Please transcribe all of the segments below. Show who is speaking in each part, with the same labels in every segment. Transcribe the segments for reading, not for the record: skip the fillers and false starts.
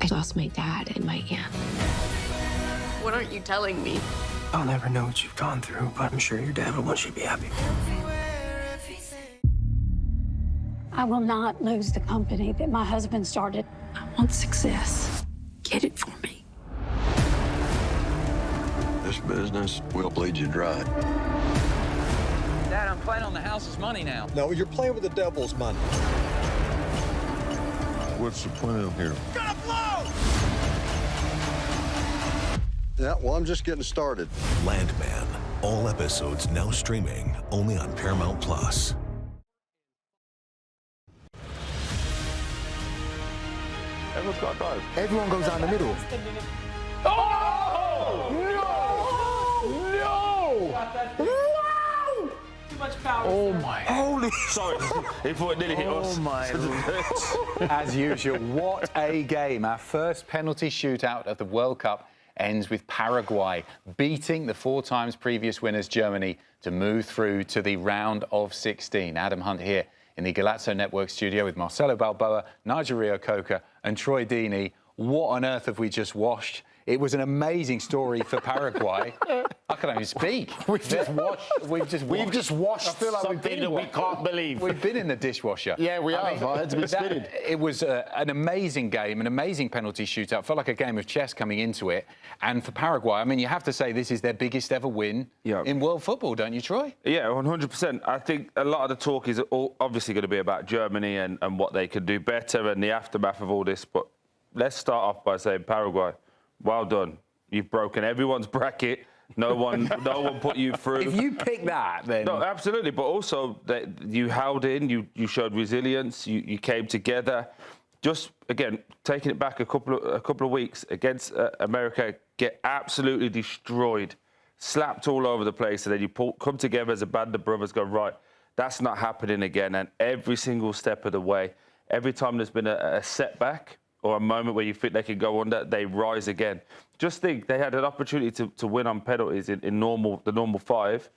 Speaker 1: I lost my dad and my aunt.
Speaker 2: What aren't you telling me?
Speaker 3: I'll never know what you've gone through, but I'm sure your dad will want you to be happy.
Speaker 4: I will not lose the company that my husband started. I want success. Get it for me.
Speaker 5: This business will bleed you dry.
Speaker 6: Dad, I'm playing on the house's money now.
Speaker 7: No, you're playing with the devil's money.
Speaker 5: What's the plan here?
Speaker 6: Gonna blow!
Speaker 5: Yeah, well, I'm just getting started.
Speaker 8: Landman. All episodes now streaming only on Paramount Plus.
Speaker 5: Everyone's got to dive.
Speaker 9: Everyone goes down the middle.
Speaker 6: Oh! No! No! Too much power.
Speaker 9: Oh my. Holy.
Speaker 10: Sorry, he thought it nearly hit us.
Speaker 9: Oh my.
Speaker 11: As usual, what a game. Our first penalty shootout of the World Cup ends with Paraguay beating the 4 times previous winners Germany to move through to the round of 16. Adam Hunt here in the Golazo Network studio with Marcelo Balboa, Nigel Reo-Coker and Troy Deeney. What on earth have we just watched? It was an amazing story for Paraguay. I can't even speak. We've just washed.
Speaker 9: I feel like something that we can't believe.
Speaker 11: We've been in the dishwasher.
Speaker 9: Yeah, we have. It's been spinning.
Speaker 11: It was an amazing game, an amazing penalty shootout. Felt like a game of chess coming into it. And for Paraguay, I mean, you have to say this is their biggest ever win in world football, don't you, Troy?
Speaker 10: Yeah, 100%. I think a lot of the talk is obviously going to be about Germany and what they could do better and the aftermath of all this. But let's start off by saying Paraguay, well done. You've broken everyone's bracket. No one put you through.
Speaker 11: If you pick that, then...
Speaker 10: No, absolutely. But also, you held in, you showed resilience, you came together. Just, again, taking it back a couple of weeks against America, get absolutely destroyed, slapped all over the place, and then you come together as a band of brothers, go, right, that's not happening again. And every single step of the way, every time there's been a setback or a moment where you think they could go under, they rise again. Just think, they had an opportunity to win on penalties in the normal 5.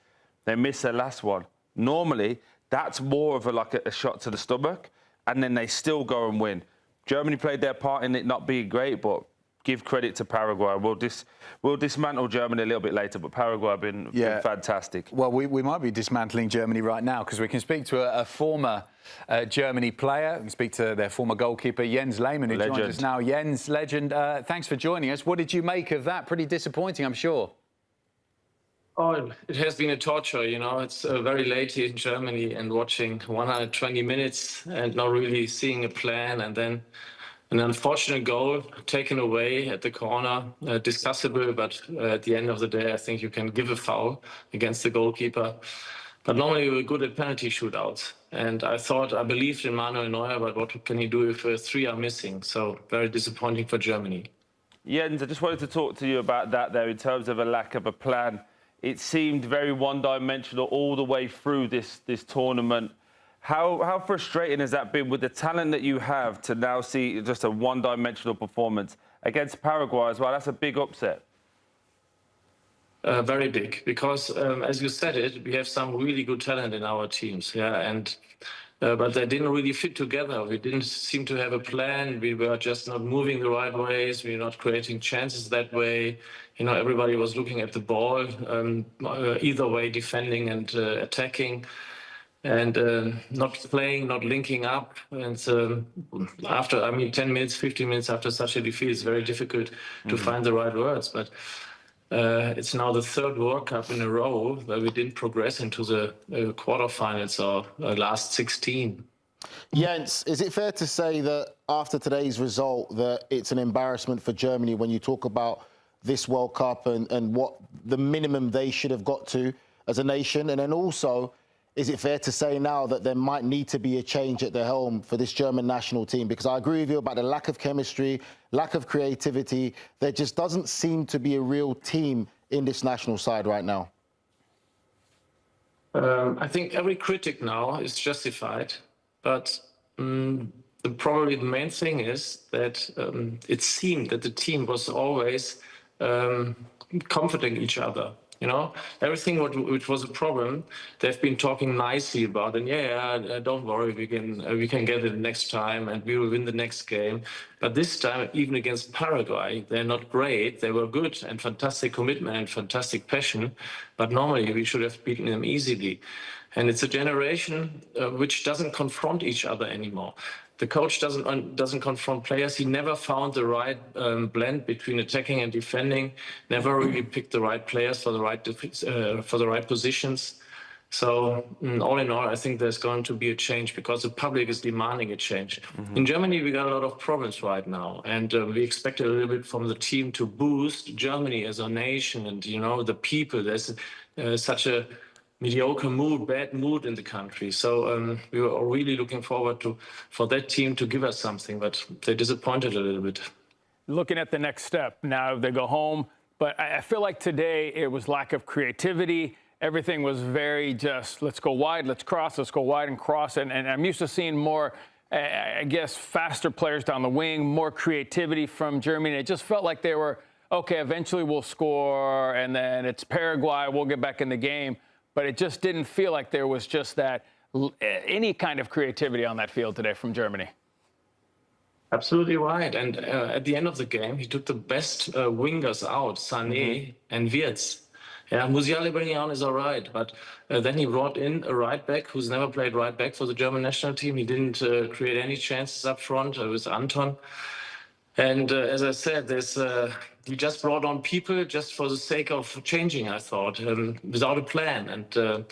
Speaker 10: They missed their last one. Normally, that's more of a shot to the stomach, and then they still go and win. Germany played their part in it not being great, but give credit to Paraguay. We'll dismantle Germany a little bit later, but Paraguay have been fantastic.
Speaker 11: Well, we might be dismantling Germany right now because we can speak to a former Germany player. We can speak to their former goalkeeper, Jens Lehmann, who joins us now. Jens, legend, thanks for joining us. What did you make of that? Pretty disappointing, I'm sure.
Speaker 12: Oh, it has been a torture, you know. It's very late here in Germany and watching 120 minutes and not really seeing a plan, and then an unfortunate goal taken away at the corner, discussable, but at the end of the day, I think you can give a foul against the goalkeeper. But normally we're good at penalty shootouts. And I believed in Manuel Neuer, but what can he do if 3 are missing? So very disappointing for Germany.
Speaker 10: Jens, I just wanted to talk to you about that there in terms of a lack of a plan. It seemed very one-dimensional all the way through this tournament. How frustrating has that been with the talent that you have to now see just a one-dimensional performance against Paraguay as well? That's a big upset.
Speaker 12: Very big, because as you said it, we have some really good talent in our teams, but they didn't really fit together. We didn't seem to have a plan. We were just not moving the right ways. We were not creating chances that way. You know, everybody was looking at the ball, either way, defending and attacking, and not playing, not linking up. And after, 10 minutes, 15 minutes after such a defeat, it's very difficult to find the right words. But it's now the 3rd World Cup in a row where we didn't progress into the quarterfinals or last 16.
Speaker 9: Jens, is it fair to say that after today's result that it's an embarrassment for Germany when you talk about this World Cup and what the minimum they should have got to as a nation? And then also, is it fair to say now that there might need to be a change at the helm for this German national team? Because I agree with you about the lack of chemistry, lack of creativity. There just doesn't seem to be a real team in this national side right now.
Speaker 12: I think every critic now is justified, but probably the main thing is that it seemed that the team was always comforting each other. You know, everything which was a problem, they've been talking nicely about, and don't worry, we can get it next time, and we will win the next game. But this time, even against Paraguay, they're not great. They were good and fantastic commitment and fantastic passion, but normally we should have beaten them easily. And it's a generation which doesn't confront each other anymore. The coach doesn't confront players. He never found the right blend between attacking and defending. Never really picked the right players for the right positions. So all in all, I think there's going to be a change because the public is demanding a change. In Germany, we got a lot of problems right now, and we expect a little bit from the team to boost Germany as a nation and the people. There's such a mediocre mood, bad mood in the country. So we were really looking forward for that team to give us something, but they disappointed a little bit.
Speaker 13: Looking at the next step, now they go home, but I feel like today it was lack of creativity. Everything was very just, let's go wide, let's cross, let's go wide and cross. And I'm used to seeing more, I guess, faster players down the wing, more creativity from Germany. It just felt like they were, okay, eventually we'll score, and then it's Paraguay, we'll get back in the game. But it just didn't feel like there was just that any kind of creativity on that field today from Germany.
Speaker 12: Absolutely right. And at the end of the game, he took the best wingers out, Sané and Wirtz. Yeah, Musiala bringing on is all right, but then he brought in a right back who's never played right back for the German national team. He didn't create any chances up front with Anton. And as I said, he just brought on people just for the sake of changing, I thought, without a plan. And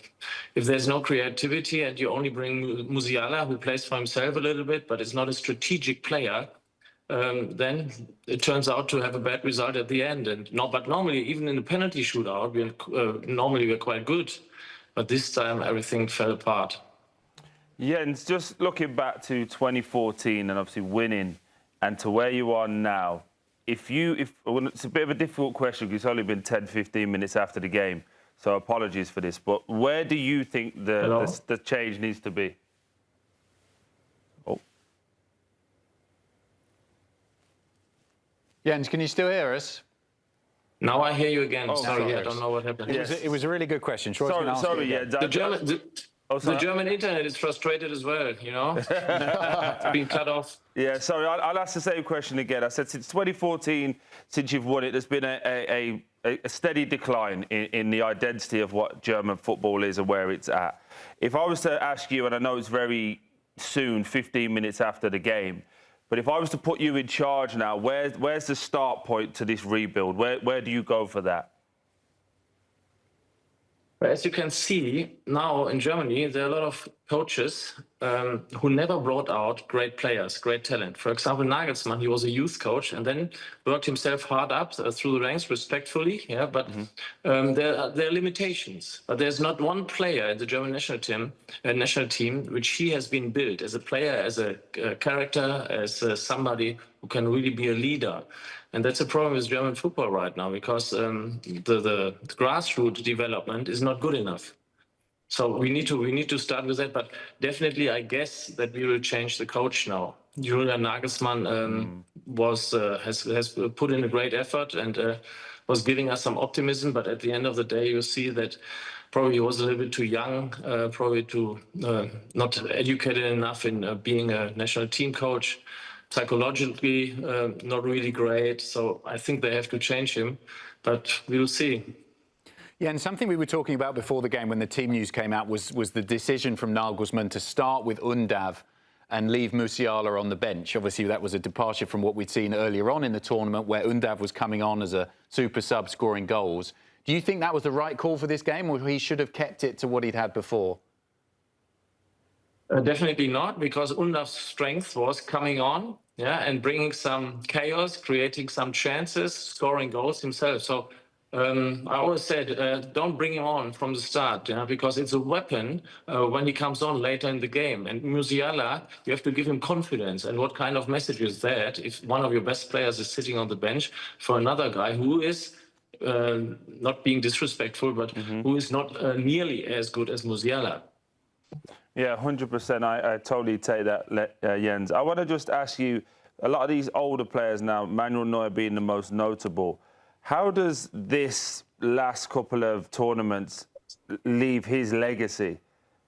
Speaker 12: if there's no creativity and you only bring Musiala, who plays for himself a little bit, but is not a strategic player, then it turns out to have a bad result at the end. But normally, even in the penalty shootout, normally we're quite good. But this time, everything fell apart.
Speaker 10: Yeah, and just looking back to 2014 and obviously winning, and to where you are now, it's a bit of a difficult question because it's only been 10, 15 minutes after the game, so apologies for this, but where do you think the change needs to be? Oh.
Speaker 11: Jens, can you still hear us?
Speaker 12: Now I hear you again.
Speaker 11: Oh,
Speaker 12: sorry, I don't know what happened.
Speaker 11: It was a really good question.
Speaker 12: Sorry, yeah. The German internet is frustrated as well, It's been cut off.
Speaker 10: Yeah, sorry, I'll ask the same question again. I said since 2014, since you've won it, there's been a steady decline in the identity of what German football is and where it's at. If I was to ask you, and I know it's very soon, 15 minutes after the game, but if I was to put you in charge now, where's the start point to this rebuild? Where do you go for that?
Speaker 12: As you can see, now in Germany, there are a lot of coaches who never brought out great players, great talent. For example, Nagelsmann, he was a youth coach and then worked himself hard up through the ranks respectfully. Yeah, but there are limitations. But there's not one player in the German national team which he has been built as a player, as a character, as somebody who can really be a leader. And that's a problem with German football right now because the grassroots development is not good enough. So we need to start with that. But definitely, I guess that we will change the coach now. Julian Nagelsmann has put in a great effort and was giving us some optimism. But at the end of the day, you see that probably he was a little bit too young, probably not educated enough in being a national team coach. Psychologically, not really great. So I think they have to change him, but we'll see.
Speaker 11: Yeah, and something we were talking about before the game when the team news came out was the decision from Nagelsmann to start with Undav and leave Musiala on the bench. Obviously, that was a departure from what we'd seen earlier on in the tournament where Undav was coming on as a super sub scoring goals. Do you think that was the right call for this game, or he should have kept it to what he'd had before?
Speaker 12: Definitely not, because Undav's strength was coming on, and bringing some chaos, creating some chances, scoring goals himself. So I always said, don't bring him on from the start, because it's a weapon when he comes on later in the game. And Musiala, you have to give him confidence. And what kind of message is that if one of your best players is sitting on the bench for another guy who is not being disrespectful, but who is not nearly as good as Musiala?
Speaker 10: Yeah, 100%. I totally take that, Jens. I want to just ask you, a lot of these older players now, Manuel Neuer being the most notable, how does this last couple of tournaments leave his legacy?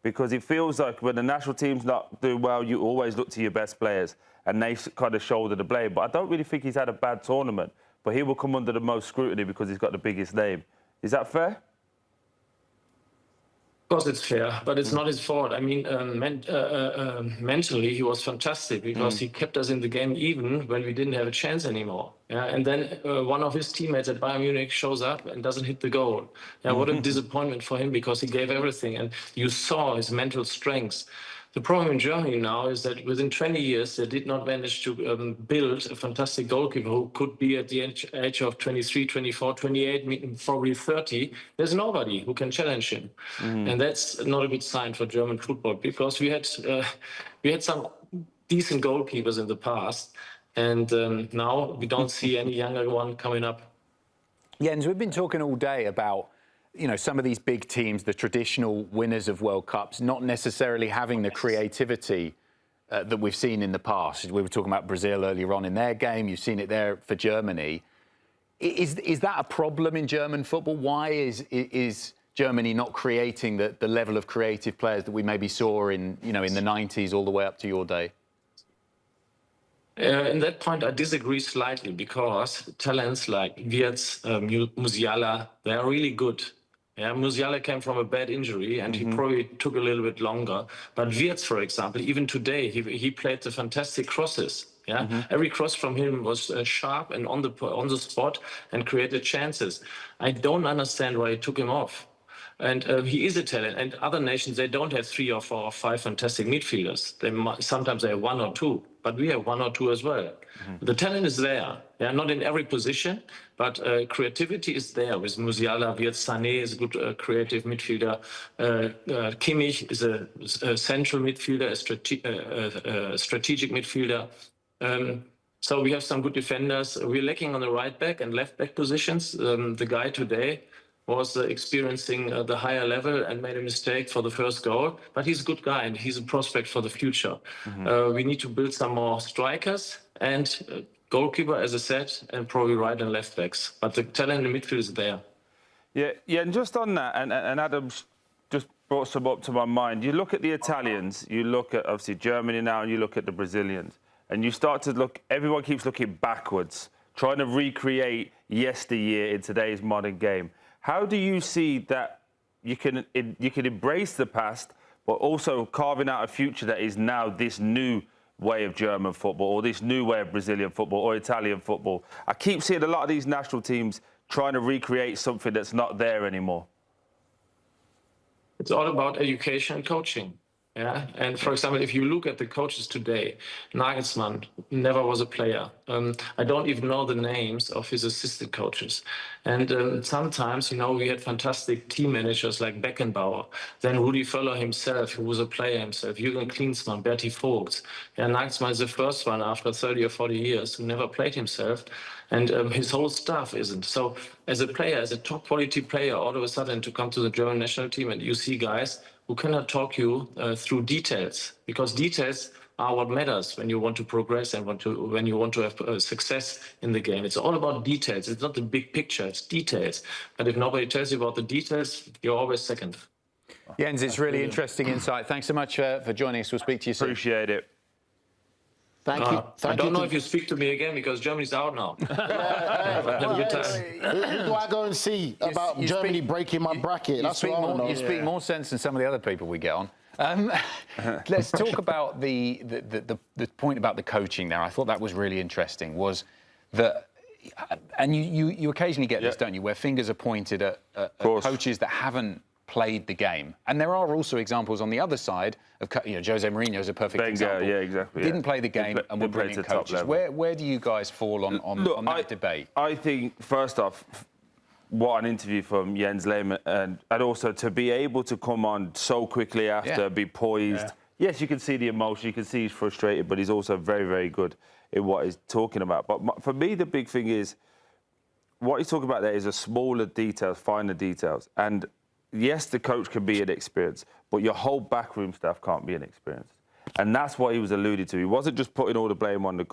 Speaker 10: Because it feels like when the national team's not doing well, you always look to your best players and they kind of shoulder the blame. But I don't really think he's had a bad tournament. But he will come under the most scrutiny because he's got the biggest name. Is that fair?
Speaker 12: Of course it's fair, but it's not his fault. I mean, mentally he was fantastic because he kept us in the game even when we didn't have a chance anymore. Yeah? And then one of his teammates at Bayern Munich shows up and doesn't hit the goal. Yeah, what a disappointment for him because he gave everything and you saw his mental strengths. The problem in Germany now is that within 20 years, they did not manage to build a fantastic goalkeeper who could be at the age of 23, 24, 28, probably 30. There's nobody who can challenge him. And that's not a good sign for German football because we had some decent goalkeepers in the past. And now we don't see any younger one coming up.
Speaker 11: Jens, we've been talking all day about some of these big teams, the traditional winners of World Cups, not necessarily having the creativity that we've seen in the past. We were talking about Brazil earlier on in their game. You've seen it there for Germany. Is that a problem in German football? Why is Germany not creating the level of creative players that we maybe saw in the 90s all the way up to your day?
Speaker 12: In that point, I disagree slightly because talents like Wirtz, Musiala, they are really good. Yeah, Musiala came from a bad injury and he probably took a little bit longer. But Wirtz, for example, even today, he played the fantastic crosses. Yeah, every cross from him was sharp and on the spot and created chances. I don't understand why he took him off. And he is a talent. And other nations, they don't have 3 or 4 or 5 fantastic midfielders. Sometimes they have 1 or 2, but we have 1 or 2 as well. The talent is there. Yeah, not in every position, but creativity is there. With Musiala, Wirtz, Sané is a good creative midfielder. Kimmich is a central midfielder, a strategic midfielder. So we have some good defenders. We're lacking on the right back and left back positions. The guy today was experiencing the higher level and made a mistake for the first goal. But he's a good guy and he's a prospect for the future. We need to build some more strikers and goalkeeper, as I said, and probably right and left backs. But the talent in the midfield is there.
Speaker 10: Yeah, and just on that, and Adam's just brought some up to my mind. You look at the Italians, you look at, obviously, Germany now, and you look at the Brazilians. And you start to look, everyone keeps looking backwards, trying to recreate yesteryear in today's modern game. How do you see that you can embrace the past, but also carving out a future that is now this new way of German football, or this new way of Brazilian football, or Italian football? I keep seeing a lot of these national teams trying to recreate something that's not there anymore.
Speaker 12: It's all about education and coaching. Yeah, and for example, if you look at the coaches today, Nagelsmann never was a player. I don't even know the names of his assistant coaches. And sometimes, we had fantastic team managers like Beckenbauer, then Rudi Völler himself, who was a player himself, Jürgen Klinsmann, Berti Vogts. Yeah, Nagelsmann is the first one after 30 or 40 years who never played himself. And his whole staff isn't. So as a player, as a top quality player, all of a sudden to come to the German national team and you see guys who cannot talk you through details, because details are what matters when you want to progress and when you want to have success in the game. It's all about details. It's not the big picture, it's details. But if nobody tells you about the details, you're always second.
Speaker 11: Jens, it's really interesting insight. Thanks so much for joining us. We'll speak to you soon.
Speaker 10: Appreciate it.
Speaker 9: Thank you.
Speaker 12: I don't know if you speak to me again because Germany's out now. Have a good time.
Speaker 9: Who do I go and see about Germany breaking my bracket? That's what I want to know.
Speaker 11: You speak more sense than some of the other people we get on. Let's talk about the point about the coaching there. I thought that was really interesting, was that, and you occasionally get this, don't you, where fingers are pointed at coaches that haven't played the game. And there are also examples on the other side of, Jose Mourinho is a perfect example.
Speaker 10: Yeah, exactly.
Speaker 11: Didn't play the game and were brilliant coaches. Where do you guys fall on that debate?
Speaker 10: I think, first off, what an interview from Jens Lehmann, and also to be able to come on so quickly after, be poised. Yeah. Yes, you can see the emotion, you can see he's frustrated, but he's also very, very good in what he's talking about. But for me, the big thing is, what he's talking about there is a smaller details, finer details. And yes, the coach can be inexperienced, but your whole backroom staff can't be inexperienced. And that's what he was alluding to. He wasn't just putting all the blame on the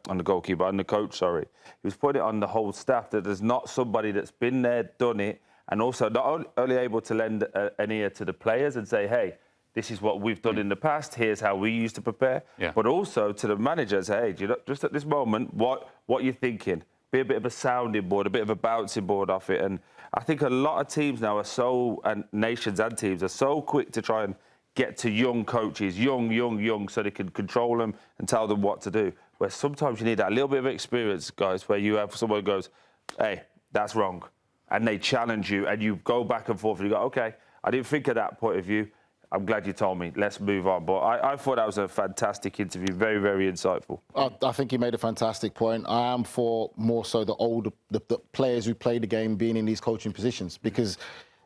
Speaker 10: on the coach, sorry. He was putting it on the whole staff, that there's not somebody that's been there, done it, and also not only able to lend an ear to the players and say, hey, this is what we've done in the past, here's how we used to prepare, but also to the managers, hey, do you know, just at this moment, what you're thinking? Be a bit of a sounding board, a bit of a bouncing board off it. And I think a lot of teams now are so, and nations and teams are so quick to try and get to young coaches, young, so they can control them and tell them what to do. Where sometimes you need that little bit of experience, guys, where you have someone who goes, hey, that's wrong. And they challenge you and you go back and forth and you go, okay, I didn't think of that point of view. I'm glad you told me. Let's move on. But I thought that was a fantastic interview. Very, very insightful.
Speaker 9: I think he made a fantastic point. I am for more so the older the players who play the game being in these coaching positions, because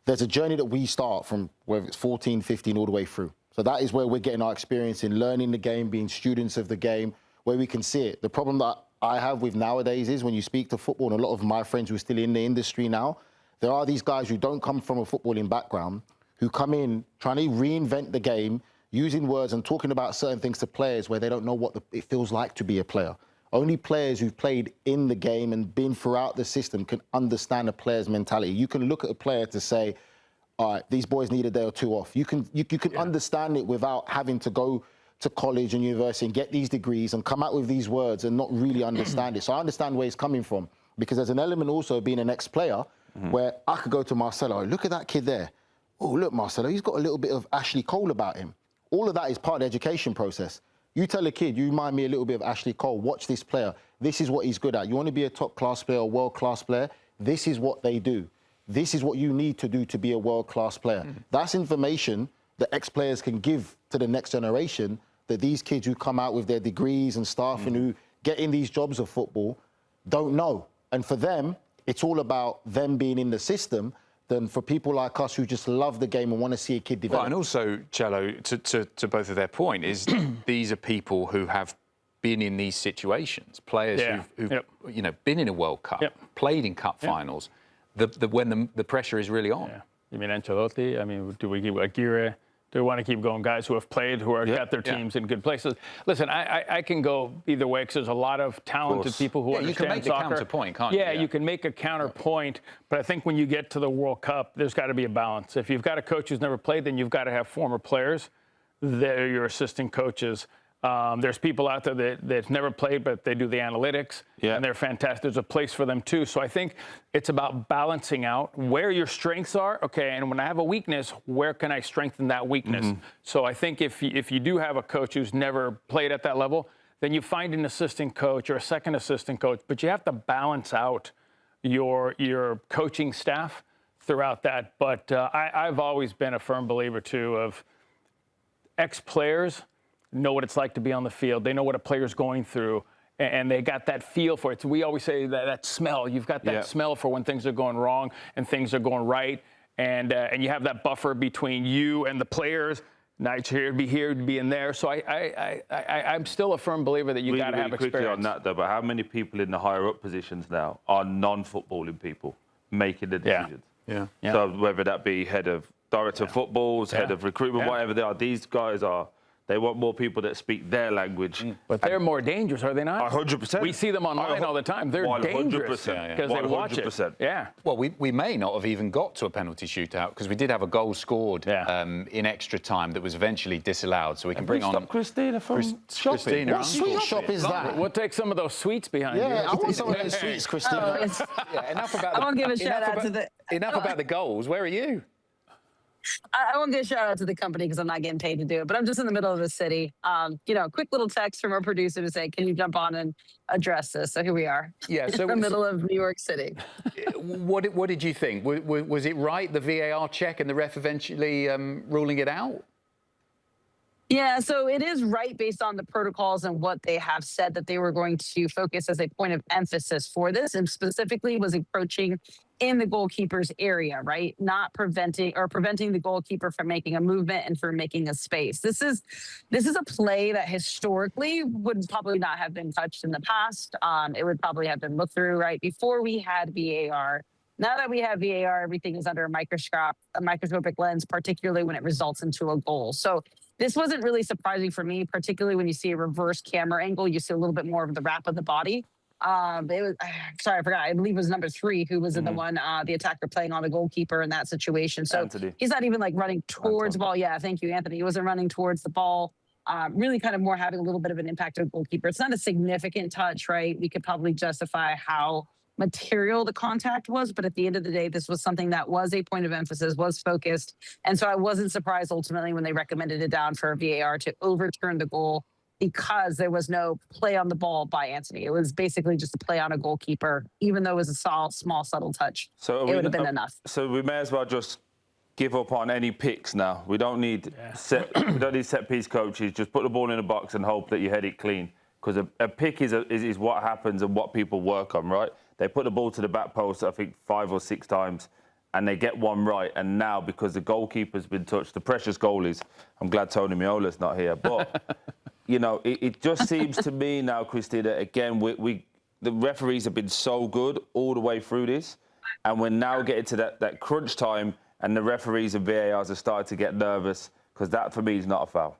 Speaker 9: there's a journey that we start from whether it's 14, 15, all the way through. So that is where we're getting our experience in learning the game, being students of the game, where we can see it. The problem that I have with nowadays is when you speak to football, and a lot of my friends who are still in the industry now, there are these guys who don't come from a footballing background, who come in trying to reinvent the game, using words and talking about certain things to players where they don't know what it feels like to be a player. Only players who've played in the game and been throughout the system can understand a player's mentality. You can look at a player to say, all right, these boys need a day or two off. You can understand it without having to go to college and university and get these degrees and come out with these words and not really understand it. So I understand where he's coming from, because there's an element also of being an ex-player where I could go to Marcelo, look at that kid there. Oh, look, Marcelo, he's got a little bit of Ashley Cole about him. All of that is part of the education process. You tell a kid, you remind me a little bit of Ashley Cole, watch this player. This is what he's good at. You want to be a top-class player, a world-class player? This is what they do. This is what you need to do to be a world-class player. That's information that ex-players can give to the next generation, that these kids who come out with their degrees and stuff and who get in these jobs of football don't know. And for them, it's all about them being in the system than for people like us who just love the game and want to see a kid develop.
Speaker 11: Well, and also, Cello, to both of their point, is these are people who have been in these situations, players who've you know, been in a World Cup, played in cup finals, when the pressure is really on.
Speaker 13: You mean Ancelotti? I mean, do we keep Aguirre? Do we want to keep going guys who have played, who are got their teams in good places? Listen, I can go either way, because there's a lot of talented people who understand soccer.
Speaker 11: You can make a counterpoint, can't you?
Speaker 13: Yeah, you can make a counterpoint, but I think when you get to the World Cup, there's got to be a balance. If you've got a coach who's never played, then you've got to have former players. They're your assistant coaches. There's people out there that's never played, but they do the analytics, and they're fantastic. There's a place for them, too. So I think it's about balancing out where your strengths are. Okay, and when I have a weakness, where can I strengthen that weakness? So I think if you do have a coach who's never played at that level, then you find an assistant coach or a second assistant coach, but you have to balance out your coaching staff throughout that. But I've always been a firm believer, too, of ex-players know what it's like to be on the field. They know what a player's going through, and they got that feel for it. So we always say that smell. You've got that smell for when things are going wrong and things are going right, and you have that buffer between you and the players. Nights here to be in there. So I'm still a firm believer that you got to have experience.
Speaker 10: Quickly on that, though, but how many people in the higher up positions now are non-footballing people making the decisions? So whether that be head of director of footballs, head of recruitment, whatever they are, these guys are. They want more people that speak their language.
Speaker 13: But they're more dangerous, are they not?
Speaker 10: 100%.
Speaker 13: We see them online all the time. They're dangerous because they watch it. Yeah.
Speaker 11: Well, we may not have even got to a penalty shootout, because we did have a goal scored in extra time that was eventually disallowed. So we can bring on
Speaker 10: Christina from shopping.
Speaker 11: Christina,
Speaker 9: what sweet shop is that?
Speaker 13: We'll take some of those sweets behind you.
Speaker 9: Yeah, I want some of those sweets, Christina.
Speaker 11: Enough about
Speaker 6: I won't give a shout out to the.
Speaker 11: Enough about the goals. Where are you?
Speaker 6: I won't give a shout out to the company because I'm not getting paid to do it, but I'm just in the middle of the city. You know, quick little text from our producer to say, can you jump on and address this? So here we are.
Speaker 11: Yeah, so
Speaker 6: in the middle of New York City.
Speaker 11: What did you think? Was it right, the VAR check and the ref eventually ruling it out?
Speaker 6: Yeah, so it is right based on the protocols and what they have said that they were going to focus as a point of emphasis for this, and specifically was approaching in the goalkeeper's area, right? Not preventing the goalkeeper from making a movement and from making a space. This is a play that historically would probably not have been touched in the past. It would probably have been looked through, right? Before we had VAR, Now that we have VAR, everything is under a microscopic lens, particularly when it results into a goal. So this wasn't really surprising for me, particularly when you see a reverse camera angle. You see a little bit more of the wrap of the body. It was, sorry, I forgot. I believe it was number 3 who was in the one, the attacker playing on the goalkeeper in that situation. So
Speaker 10: Anthony.
Speaker 6: He's not even like running towards the ball. Yeah, thank you, Anthony. He wasn't running towards the ball. Really kind of more having a little bit of an impact on the goalkeeper. It's not a significant touch, right? We could probably justify how material the contact was, but at the end of the day, this was something that was a point of emphasis, was focused. And so I wasn't surprised ultimately when they recommended it down for a VAR to overturn the goal, because there was no play on the ball by Anthony. It was basically just a play on a goalkeeper, even though it was a small subtle touch. So it would have been enough.
Speaker 10: So we may as well just give up on any picks now. We don't need set piece coaches. Just put the ball in a box and hope that you head it clean. Because a pick is what happens and what people work on, right? They put the ball to the back post, I think 5 or 6 times, and they get one right. And now, because the goalkeeper's been touched, the precious goalies, I'm glad Tony Meola's not here, but you know, it just seems to me now, Christina, again, the referees have been so good all the way through this, and we're now getting to that crunch time, and the referees and VARs are starting to get nervous, because that, for me, is not a foul.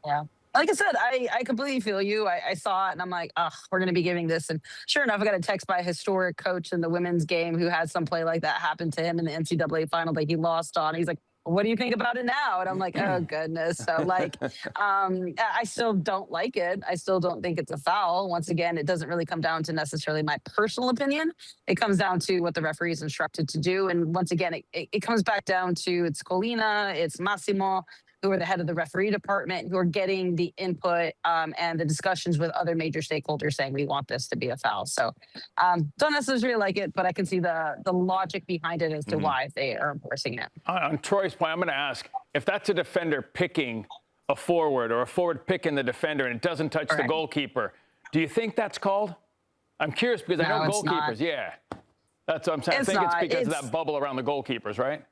Speaker 6: Yeah. Like I said, I completely feel you. I saw it, and I'm like, ugh, we're going to be giving this. And sure enough, I got a text by a historic coach in the women's game who had some play like that happen to him in the NCAA final that he lost on. He's like, what do you think about it now? And I'm like, oh, goodness. So, like, I still don't like it. I still don't think it's a foul. Once again, it doesn't really come down to necessarily my personal opinion. It comes down to what the referee is instructed to do. And once again, it comes back down to it's Colina, it's Massimo, who are the head of the referee department, who are getting the input and the discussions with other major stakeholders saying we want this to be a foul. So don't necessarily like it, but I can see the logic behind it as to why they are enforcing it.
Speaker 13: On Troy's point, I'm going to ask, if that's a defender picking a forward or a forward picking the defender and it doesn't touch the goalkeeper, do you think that's called? I'm curious because I know goalkeepers, that's what I'm saying. I think it's because of that bubble around the goalkeepers, right?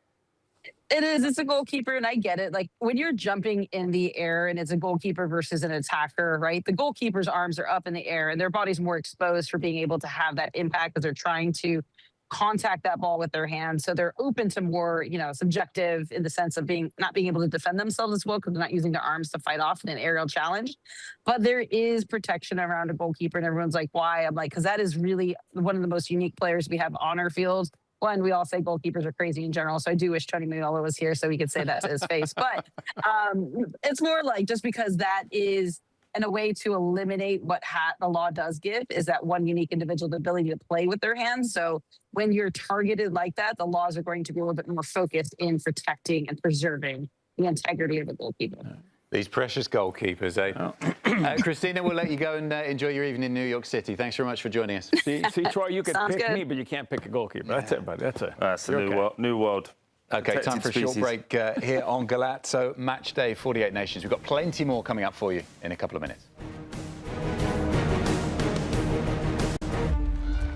Speaker 6: It is. It's a goalkeeper, and I get it. Like, when you're jumping in the air and it's a goalkeeper versus an attacker, right? The goalkeeper's arms are up in the air, and their body's more exposed for being able to have that impact as they're trying to contact that ball with their hands. So they're open to more, subjective in the sense of not being able to defend themselves as well because they're not using their arms to fight off in an aerial challenge. But there is protection around a goalkeeper, and everyone's like, why? I'm like, because that is really one of the most unique players we have on our field. One, we all say goalkeepers are crazy in general, so I do wish Tony Meola was here so he could say that to his face. But it's more like just because that is in a way to eliminate what the law does give is that one unique individual, the ability to play with their hands. So when you're targeted like that, the laws are going to be a little bit more focused in protecting and preserving the integrity of the goalkeeper.
Speaker 11: These precious goalkeepers, eh? Christina, we'll let you go and enjoy your evening in New York City. Thanks very much for joining us.
Speaker 13: See, Troy, you could pick me, but you can't pick a goalkeeper. That's it, buddy. That's
Speaker 10: a new world.
Speaker 11: Okay, time for a short break here on Golazo Match Day, 48 nations. We've got plenty more coming up for you in a couple of minutes.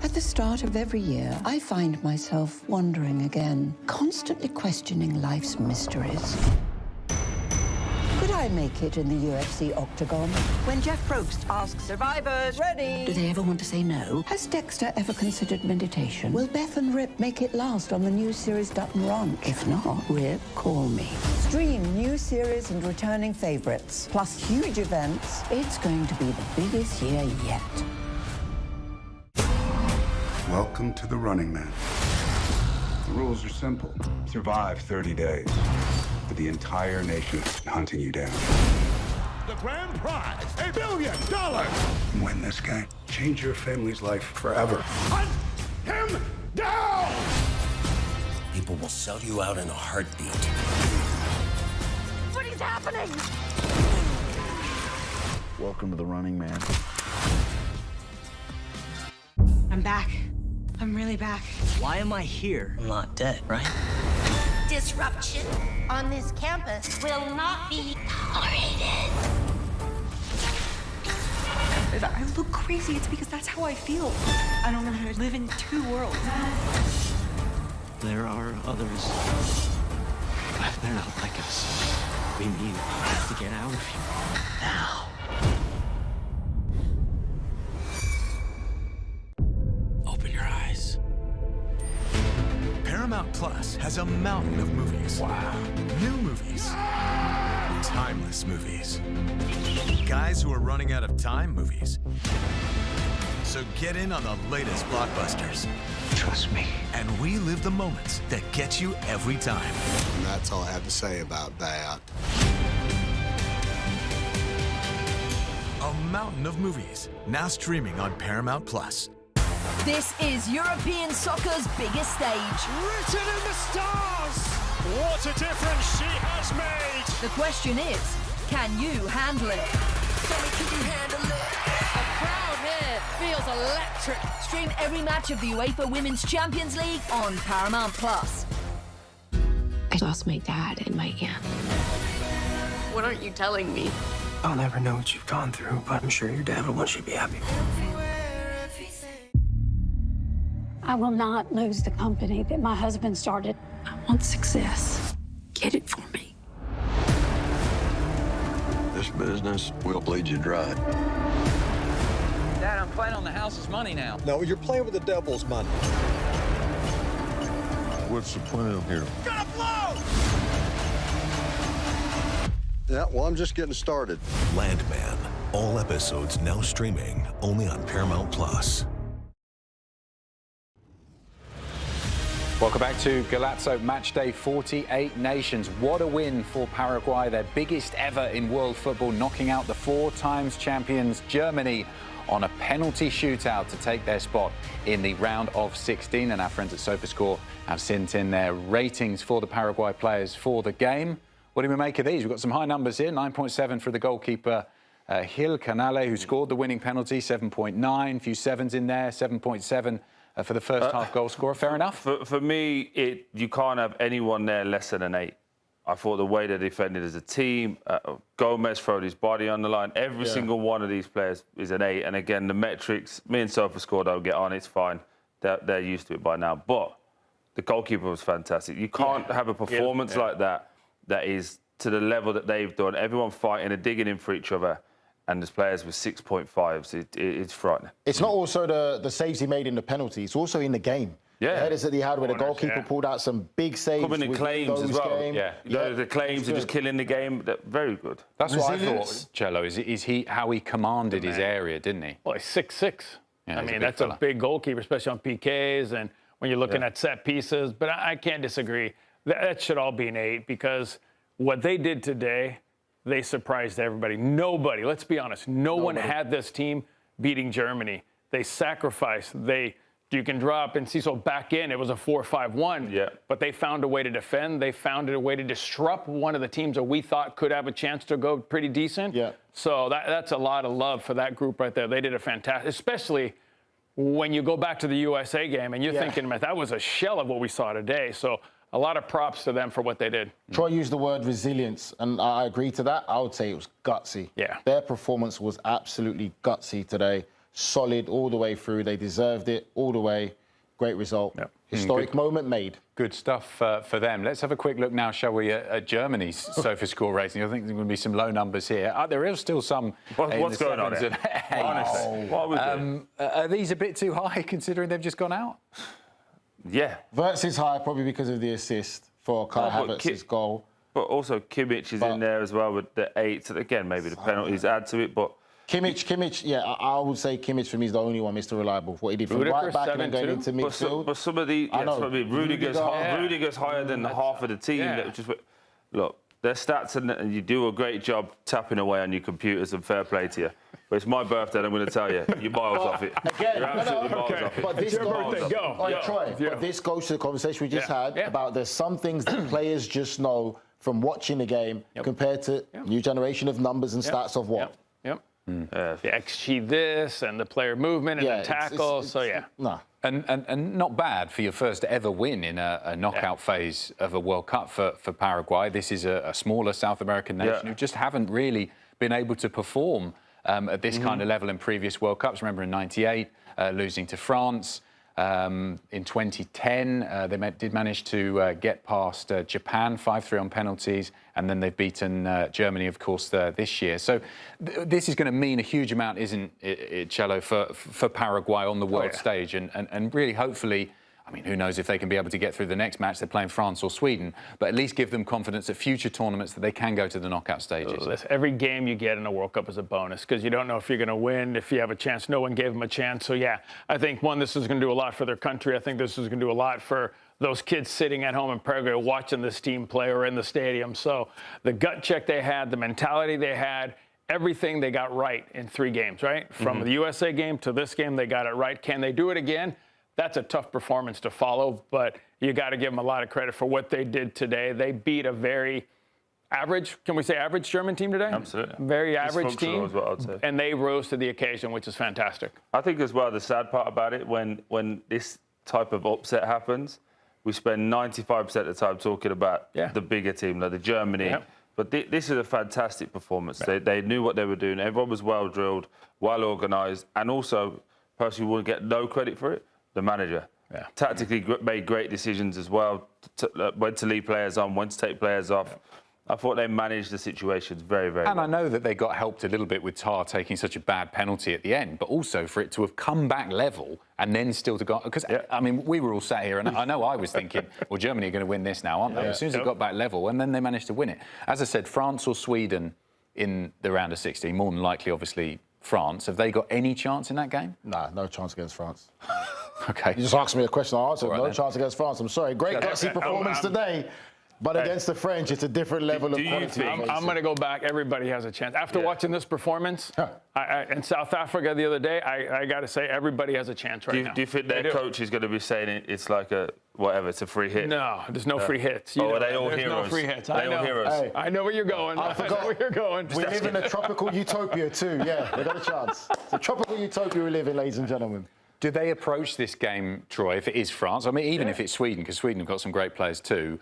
Speaker 14: At the start of every year, I find myself wondering again, constantly questioning life's mysteries. Could I make it in the UFC octagon?
Speaker 15: When Jeff Probst asks survivors, ready?
Speaker 14: Do they ever want to say no? Has Dexter ever considered meditation? Will Beth and Rip make it last on the new series Dutton Ranch? If not, Rip, call me.
Speaker 15: Stream new series and returning favorites, plus huge events.
Speaker 14: It's going to be the biggest year yet.
Speaker 16: Welcome to the Running Man. The rules are simple. Survive 30 days. But the entire nation is hunting you down.
Speaker 17: The grand prize, $1 billion!
Speaker 16: Win this game. Change your family's life forever.
Speaker 17: Hunt him down!
Speaker 18: People will sell you out in a heartbeat.
Speaker 15: What is happening?
Speaker 16: Welcome to the Running Man.
Speaker 19: I'm back. I'm really back.
Speaker 18: Why am I here? I'm not dead, right?
Speaker 20: Disruption on this campus will not be tolerated.
Speaker 19: If I look crazy, it's because that's how I feel. I don't know how to live in two worlds.
Speaker 18: There are others, but they're not like us. We need to get out of here now. Open your eyes.
Speaker 8: Paramount Plus has a mountain of movies. Wow. New movies. Timeless movies. Guys who are running out of time movies. So get in on the latest blockbusters.
Speaker 3: Trust me.
Speaker 8: And relive the moments that get you every time.
Speaker 5: And that's all I have to say about that.
Speaker 8: A mountain of movies, now streaming on Paramount Plus.
Speaker 21: This is European soccer's biggest stage.
Speaker 17: Written in the stars! What a difference she has made!
Speaker 21: The question is, can you handle it?
Speaker 17: Can you handle it?
Speaker 21: The crowd here feels electric. Stream every match of the UEFA Women's Champions League on Paramount Plus.
Speaker 1: I lost my dad in my aunt.
Speaker 2: What aren't you telling me?
Speaker 3: I'll never know what you've gone through, but I'm sure your dad will want you to be happy.
Speaker 4: I will not lose the company that my husband started. I want success. Get it for me.
Speaker 5: This business will bleed you dry.
Speaker 22: Dad, I'm playing on the house's money now.
Speaker 7: No, you're playing with the devil's money.
Speaker 5: What's the plan here?
Speaker 17: Gonna blow!
Speaker 5: Yeah, well, I'm just getting started.
Speaker 8: Landman. All episodes now streaming only on Paramount Plus.
Speaker 11: Welcome back to Golazo Matchday 48 Nations. What a win for Paraguay, their biggest ever in world football, knocking out the 4-time champions Germany on a penalty shootout to take their spot in the round of 16. And our friends at SofaScore have sent in their ratings for the Paraguay players for the game. What do we make of these? We've got some high numbers here. 9.7 for the goalkeeper, Gil Canale, who scored the winning penalty, 7.9. A few sevens in there, 7.7. For the first half goal scorer, fair enough?
Speaker 10: For me, you can't have anyone there less than an 8. I thought the way they defended as a team, Gomez throwed his body on the line. Every single one of these players is an 8. And again, the metrics, me and SofaScore don't get on, it's fine. They're used to it by now. But the goalkeeper was fantastic. You can't have a performance like that is to the level that they've done. Everyone fighting and digging in for each other. And there's players with 6.5s. It's frightening.
Speaker 9: It's not also the saves he made in the penalty. It's also in the game. Yeah. The headers that he had where the goalkeeper pulled out some big saves.
Speaker 10: Coming in claims as well.
Speaker 9: Game.
Speaker 10: The claims are just killing the game. They're very good.
Speaker 11: That's what I thought, Cello, is he how he commanded his area, didn't he?
Speaker 13: Well, he's 6'6". Yeah, I mean, that's a big goalkeeper, especially on PKs and when you're looking at set pieces. But I can't disagree. That should all be an 8 because what they did today, they surprised everybody. Nobody, let's be honest, no one had this team beating Germany. They sacrificed. You can drop and Cecil back in. It was a 4-5-1. Yeah. But they found a way to defend. They found a way to disrupt one of the teams that we thought could have a chance to go pretty decent. Yeah. So that's a lot of love for that group right there. They did a fantastic, especially when you go back to the USA game and you're thinking, man, that was a shell of what we saw today. So a lot of props to them for what they did.
Speaker 9: Troy used the word resilience, and I agree to that. I would say it was gutsy. Yeah. Their performance was absolutely gutsy today. Solid all the way through. They deserved it all the way. Great result. Yep. Historic moment made.
Speaker 11: Good stuff for them. Let's have a quick look now, shall we, at Germany's SofaScore rating. I think there's going to be some low numbers here. There is still some.
Speaker 10: What's going on here? Honestly, what are we doing?
Speaker 11: Are these a bit too high considering they've just gone out?
Speaker 10: Yeah.
Speaker 9: Wirtz is high probably because of the assist for Kai Havertz's goal.
Speaker 10: But also Kimmich is in there as well with the 8. So again, maybe the penalties add to it, but
Speaker 9: Kimmich, yeah, I would say Kimmich for me is the only one Mr. Reliable. What he did from right back and then going into midfield.
Speaker 10: But some of the, Rudiger's higher than half of the team.
Speaker 9: Yeah.
Speaker 10: That just, look, their stats and you do a great job tapping away on your computers and fair play to you. But it's my birthday and I'm going to tell you, you're miles off it.
Speaker 9: Again,
Speaker 10: you're absolutely miles off it.
Speaker 9: But this Troy, but this goes to the conversation we just had about there's some things that players just know from watching the game compared to new generation of numbers and stats of what?
Speaker 13: The XG this and the player movement and the tackle.
Speaker 11: And not bad for your first ever win in a knockout phase of a World Cup for Paraguay. This is a smaller South American nation who just haven't really been able to perform at this kind of level in previous World Cups. Remember in '98, losing to France. In 2010, they did manage to get past Japan 5-3 on penalties, and then they've beaten Germany, of course, this year. So this is going to mean a huge amount, isn't it, Cello, for Paraguay on the world stage, and really, hopefully, I mean, who knows if they can be able to get through the next match. They're playing France or Sweden, but at least give them confidence at future tournaments that they can go to the knockout stages.
Speaker 13: Listen, every game you get in a World Cup is a bonus because you don't know if you're going to win, if you have a chance. No one gave them a chance. So, yeah, I think, one, this is going to do a lot for their country. I think this is going to do a lot for those kids sitting at home in Paraguay watching this team play or in the stadium. So the gut check they had, the mentality they had, everything they got right in 3 games, right? From the USA game to this game, they got it right. Can they do it again? That's a tough performance to follow, but you got to give them a lot of credit for what they did today. They beat a very average, can we say average German team today?
Speaker 10: Absolutely.
Speaker 13: Very average team.
Speaker 10: Is what I'd say.
Speaker 13: And they rose to the occasion, which is fantastic.
Speaker 10: I think as well, the sad part about it, when this type of upset happens, we spend 95% of the time talking about the bigger team, like the Germany.
Speaker 13: Yep.
Speaker 10: But this is a fantastic performance. They knew what they were doing. Everyone was well drilled, well organised, and also, personally, would get no credit for it. The manager tactically made great decisions as well. When to leave players on, when to take players off. I thought they managed the situations very, very well.
Speaker 11: And I know that they got helped a little bit with Tar taking such a bad penalty at the end, but also for it to have come back level and then still to go... Because, I mean, we were all sat here, and I know I was thinking, well, Germany are going to win this now, aren't they? As soon as it got back level, and then they managed to win it. As I said, France or Sweden in the round of 16, more than likely, obviously, France. Have they got any chance in that game?
Speaker 9: Nah, no chance against France.
Speaker 11: OK.
Speaker 9: You just asked me a question, I answered. No chance against France. I'm sorry. Great gutsy performance today. But against the French, it's a different level of quality.
Speaker 13: I'm going to go back. Everybody has a chance. After watching this performance in South Africa the other day, I got to say, everybody has a chance right now.
Speaker 10: Do you think their coach is going to be saying it's like a, whatever, it's a free hit?
Speaker 13: No, there's no free hits.
Speaker 10: Are they all heroes?
Speaker 13: No free hits.
Speaker 10: Are they all heroes?
Speaker 13: Hey, I know where you're going. I know where you're going.
Speaker 9: We live in a tropical utopia too. Yeah, we got a chance. It's a tropical utopia we live in, ladies and gentlemen.
Speaker 11: Do they approach this game, Troy, if it is France? I mean, even if it's Sweden, because Sweden have got some great players too,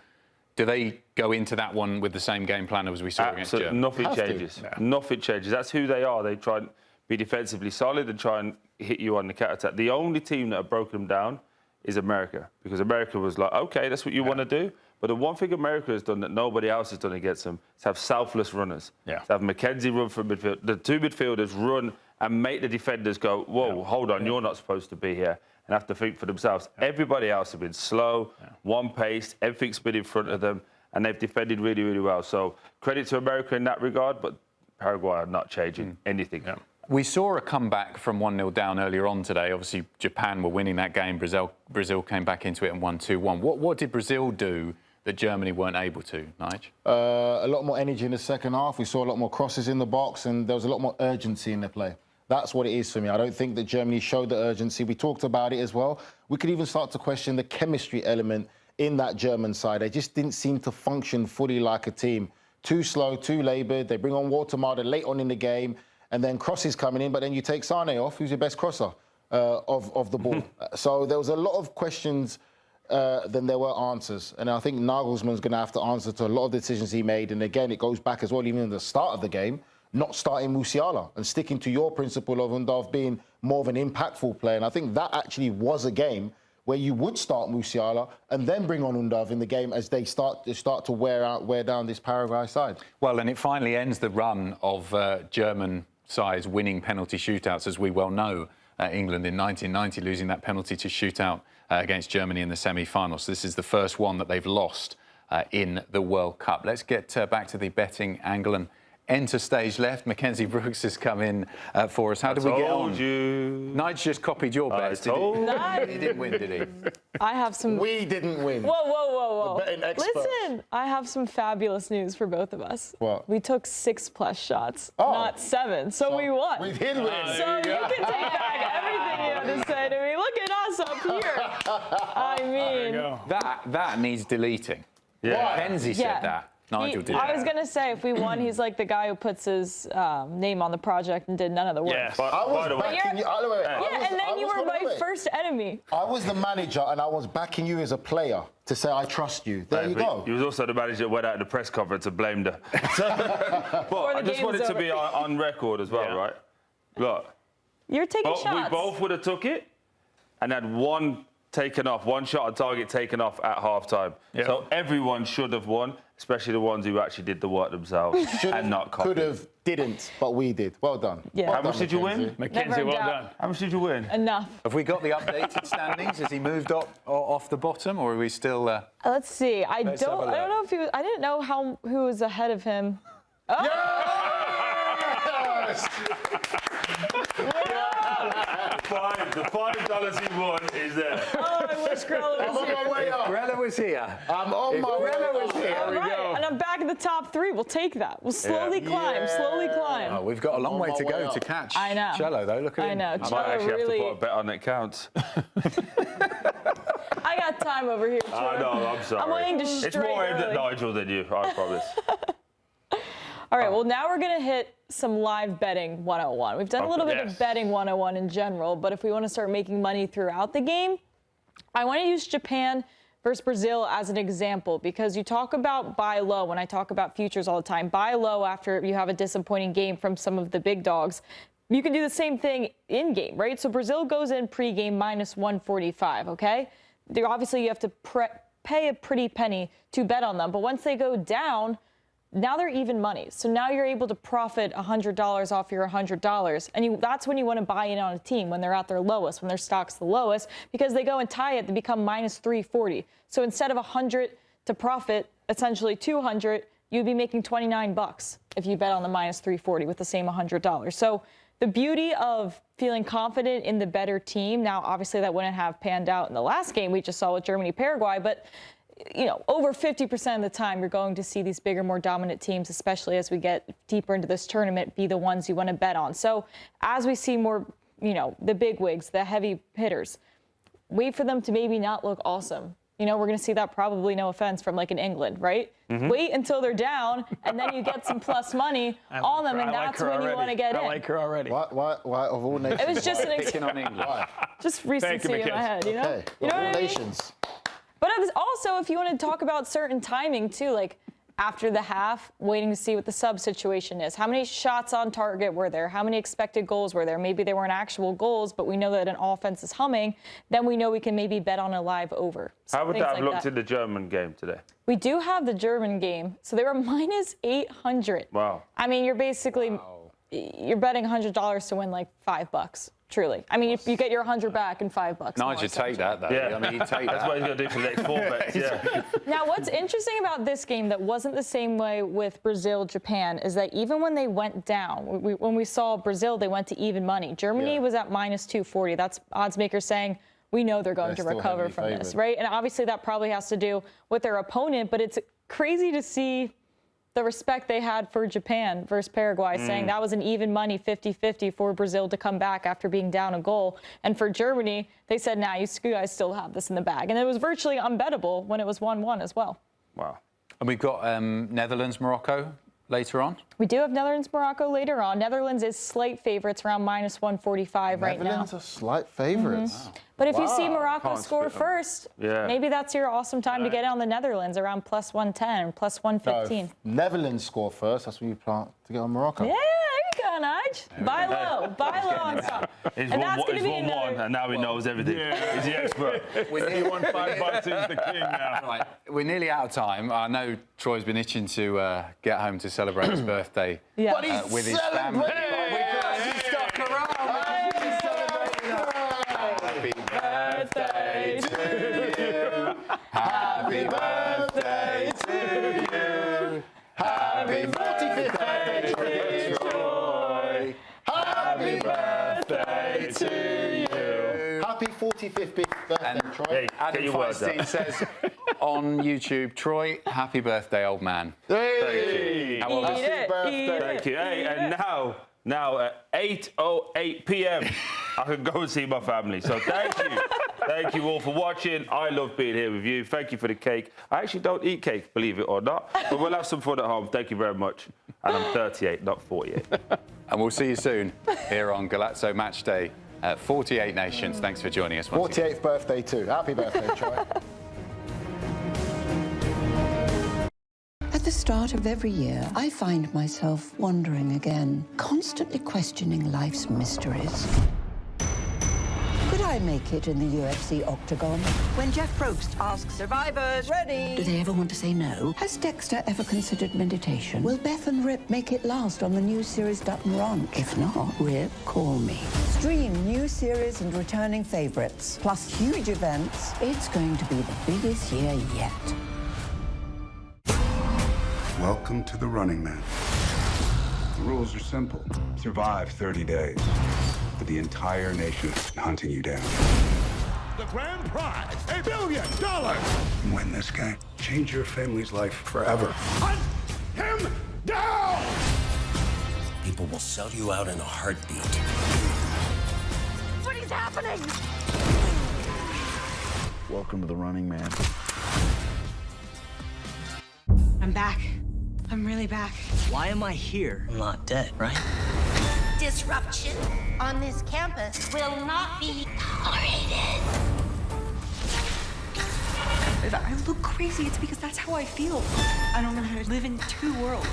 Speaker 11: do they go into that one with the same game plan as we saw against Germany?
Speaker 10: Nothing changes. Nothing changes. That's who they are. They try and be defensively solid and try and hit you on the counter-attack. The only team that have broken them down is America, because America was like, OK, that's what you want to do. But the one thing America has done that nobody else has done against them is have selfless runners. To have McKenzie run from midfield, the 2 midfielders run and make the defenders go, whoa, hold on, you're not supposed to be here, and have to think for themselves. Everybody else have been slow, one-paced, everything's been in front of them, and they've defended really, really well. So credit to America in that regard, but Paraguay are not changing anything.
Speaker 11: We saw a comeback from 1-0 down earlier on today. Obviously, Japan were winning that game. Brazil came back into it and won 2-1. What did Brazil do that Germany weren't able to, Nige?
Speaker 9: A lot more energy in the second half. We saw a lot more crosses in the box, and there was a lot more urgency in the play. That's what it is for me. I don't think that Germany showed the urgency. We talked about it as well. We could even start to question the chemistry element in that German side. They just didn't seem to function fully like a team. Too slow, too laboured. They bring on Watermada late on in the game, and then crosses coming in, but then you take Sane off, who's your best crosser of the ball. So there was a lot of questions than there were answers. And I think Nagelsmann's going to have to answer to a lot of decisions he made. And again, it goes back as well, even in the start of the game, not starting Musiala and sticking to your principle of Undav being more of an impactful player. And I think that actually was a game where you would start Musiala and then bring on Undav in the game as they start to wear down this Paraguay side.
Speaker 11: Well, and it finally ends the run of German sides winning penalty shootouts, as we well know. England in 1990 losing that penalty to shootout against Germany in the semi-finals. So this is the first one that they've lost in the World Cup. Let's get back to the betting angle and enter stage left. Mackenzie Brooks has come in for us. How did we get on? Nige just copied your bets. He didn't win, did he?
Speaker 6: I have some...
Speaker 9: We didn't win.
Speaker 6: Whoa.
Speaker 9: The betting expert.
Speaker 6: Listen, I have some fabulous news for both of us.
Speaker 9: What?
Speaker 6: We took 6+ shots, not 7, so we won.
Speaker 9: We did win.
Speaker 6: So you can take back everything you had to say to me. Look at us up here. I mean...
Speaker 11: That needs deleting. Mackenzie said that. Nigel did.
Speaker 6: I was going to say, if we won, he's like the guy who puts his name on the project and did none of the work.
Speaker 9: Yes. I was backing you.
Speaker 6: And then you were my first enemy.
Speaker 9: I was the manager, and I was backing you as a player to say, I trust you. There you go.
Speaker 10: He was also the manager that went out in the press conference and blamed her. But I just wanted to be on record as well, right? Look.
Speaker 6: You're taking shots.
Speaker 10: We both would have took it and had one taken off, one shot on target taken off at halftime.
Speaker 13: Yeah.
Speaker 10: So everyone should have won, especially the ones who actually did the work themselves and not copied.
Speaker 9: Could have, didn't, but we did. Well done.
Speaker 6: Yeah.
Speaker 9: Well
Speaker 10: How much
Speaker 9: done,
Speaker 10: did you win?
Speaker 13: Mackenzie, well done.
Speaker 10: How much did you win?
Speaker 6: Enough.
Speaker 11: Have we got the updated standings? Has he moved up or off the bottom, or are we still?
Speaker 6: Let's see. I
Speaker 11: Let's have a
Speaker 6: don't know if he was. I didn't know who was ahead of him. Oh!
Speaker 9: Yes!
Speaker 10: The $5 he won is there.
Speaker 6: Oh, I wish Grella was here.
Speaker 11: Grella was here.
Speaker 9: I'm on my way.
Speaker 11: Grella was here.
Speaker 6: All right, and I'm back in the top 3. We'll take that. We'll slowly climb, slowly climb.
Speaker 11: Oh, we've got a long way to go to catch.
Speaker 6: I know.
Speaker 11: Cello, though. Look at him.
Speaker 6: I know.
Speaker 10: I might
Speaker 6: Cello
Speaker 10: actually
Speaker 6: really.
Speaker 10: have to put a bet on it counts.
Speaker 6: I got time over here, Troy.
Speaker 10: I know, I'm sorry.
Speaker 6: I'm waiting to strike
Speaker 10: It's more aimed at
Speaker 6: early.
Speaker 10: Nigel than you, I promise.
Speaker 6: All right, well, now we're going to hit some live betting 101. We've done a little bit of betting 101 in general, but if we want to start making money throughout the game, I want to use Japan versus Brazil as an example, because you talk about buy low when I talk about futures all the time. Buy low after you have a disappointing game from some of the big dogs. You can do the same thing in-game, right? So Brazil goes in pre-game minus 145, okay? Obviously, you have to pay a pretty penny to bet on them, but once they go down, now they're even money. So now you're able to profit $100 off your $100. And that's when you want to buy in on a team, when they're at their lowest, when their stock's the lowest, because they go and tie it, they become minus 340. So instead of 100 to profit, essentially 200, you'd be making 29 bucks if you bet on the minus 340 with the same $100. So the beauty of feeling confident in the better team, now obviously that wouldn't have panned out in the last game we just saw with Germany-Paraguay, but you know, over 50% of the time, you're going to see these bigger, more dominant teams, especially as we get deeper into this tournament, be the ones you want to bet on. So as we see more, you know, the big wigs, the heavy hitters, wait for them to maybe not look awesome. You know, we're going to see that probably, no offense, from like in England, right?
Speaker 13: Mm-hmm.
Speaker 6: Wait until they're down, and then you get some plus money on them, and that's when you want to get in.
Speaker 13: I like her already.
Speaker 9: Why of all nations?
Speaker 6: It was just an
Speaker 11: picking on England.
Speaker 6: just recency in my head, you know?
Speaker 9: Okay.
Speaker 6: You know
Speaker 9: all
Speaker 6: what I mean?
Speaker 9: nations.
Speaker 6: But it was also, if you want to talk about certain timing too, like after the half, waiting to see what the sub situation is. How many shots on target were there? How many expected goals were there? Maybe they weren't actual goals, but we know that an offense is humming. Then we know we can maybe bet on a live over. So
Speaker 10: How would that have
Speaker 6: like
Speaker 10: looked in the German game today?
Speaker 6: We do have the German game, so they were minus 800.
Speaker 10: Wow.
Speaker 6: I mean, you're basically, you're betting $100 to win like $5. Truly. I mean, you get your 100 back in $5.
Speaker 11: Nigel, take that, though.
Speaker 10: Yeah.
Speaker 11: I mean, he'd take that.
Speaker 10: That's what he's going to do for the next 4 bets, yeah.
Speaker 6: Now, what's interesting about this game that wasn't the same way with Brazil-Japan is that even when they went down, when we saw Brazil, they went to even money. Germany was at minus 240. That's odds makers saying, we know they're going to recover from this, right? And obviously that probably has to do with their opponent, but it's crazy to see the respect they had for Japan versus Paraguay, saying that was an even money 50-50 for Brazil to come back after being down a goal. And for Germany, they said, nah, you guys still have this in the bag. And it was virtually unbettable when it was 1-1 as well.
Speaker 10: Wow.
Speaker 11: And we've got Netherlands, Morocco later on.
Speaker 6: We do have Netherlands, Morocco later on. Netherlands is slight favorites, around minus 145 right now.
Speaker 9: Netherlands are slight favourites.
Speaker 6: But if you see Morocco score first,
Speaker 10: Yeah.
Speaker 6: maybe that's your awesome time to get on the Netherlands around plus 110, plus 115.
Speaker 9: No, Netherlands score first. That's when you plan to get on Morocco.
Speaker 6: Yeah, there you go, Nige. Buy low on top.
Speaker 10: He's
Speaker 6: And that's going to be
Speaker 10: 1-1,
Speaker 6: another.
Speaker 10: and now he knows everything.
Speaker 13: Yeah.
Speaker 10: He's the expert.
Speaker 13: He won $5, he's the king now.
Speaker 11: Right, we're nearly out of time. I know Troy's been itching to get home to celebrate his birthday
Speaker 6: Yeah.
Speaker 11: with his family.
Speaker 6: Birthday
Speaker 11: to you. Happy birthday to you. Happy 45th birthday, Troy. Happy birthday to you.
Speaker 9: Happy 45th birthday, Troy.
Speaker 10: Hey,
Speaker 11: Adam
Speaker 10: get your words
Speaker 11: Feinstein
Speaker 10: out.
Speaker 11: says on YouTube, Troy, happy birthday, old man.
Speaker 9: Hey!
Speaker 11: How old is he?
Speaker 10: Thank you. Hey, and now at 8:08 p.m. I can go and see my family. So thank you. Thank you all for watching. I love being here with you. Thank you for the cake. I actually don't eat cake, believe it or not. But we'll have some fun at home. Thank you very much. And I'm 38, not 48.
Speaker 11: And we'll see you soon here on Golazo Matchday. 48 nations. Thanks for joining us once again.
Speaker 9: 48th birthday too. Happy birthday, Troy.
Speaker 15: At the start of every year, I find myself wondering again, constantly questioning life's mysteries. Could I make it in the UFC octagon?
Speaker 21: When Jeff Probst asks survivors, ready?
Speaker 15: Do they ever want to say no? Has Dexter ever considered meditation? Will Beth and Rip make it last on the new series Dutton Ranch? If not, Rip, call me. Stream new series and returning favorites, plus huge events. It's going to be the biggest year yet.
Speaker 16: Welcome to the Running Man. The rules are simple. Survive 30 days. But the entire nation hunting you down.
Speaker 17: The grand prize, $1 billion.
Speaker 16: Win this game. Change your family's life forever.
Speaker 17: Hunt him down!
Speaker 3: People will sell you out in a heartbeat.
Speaker 21: What is happening?
Speaker 5: Welcome to the Running Man.
Speaker 19: I'm back. I'm really back.
Speaker 3: Why am I here? I'm not dead, right?
Speaker 20: Disruption on this campus will not be tolerated.
Speaker 19: If I look crazy, it's because that's how I feel. I don't know how to live in two worlds.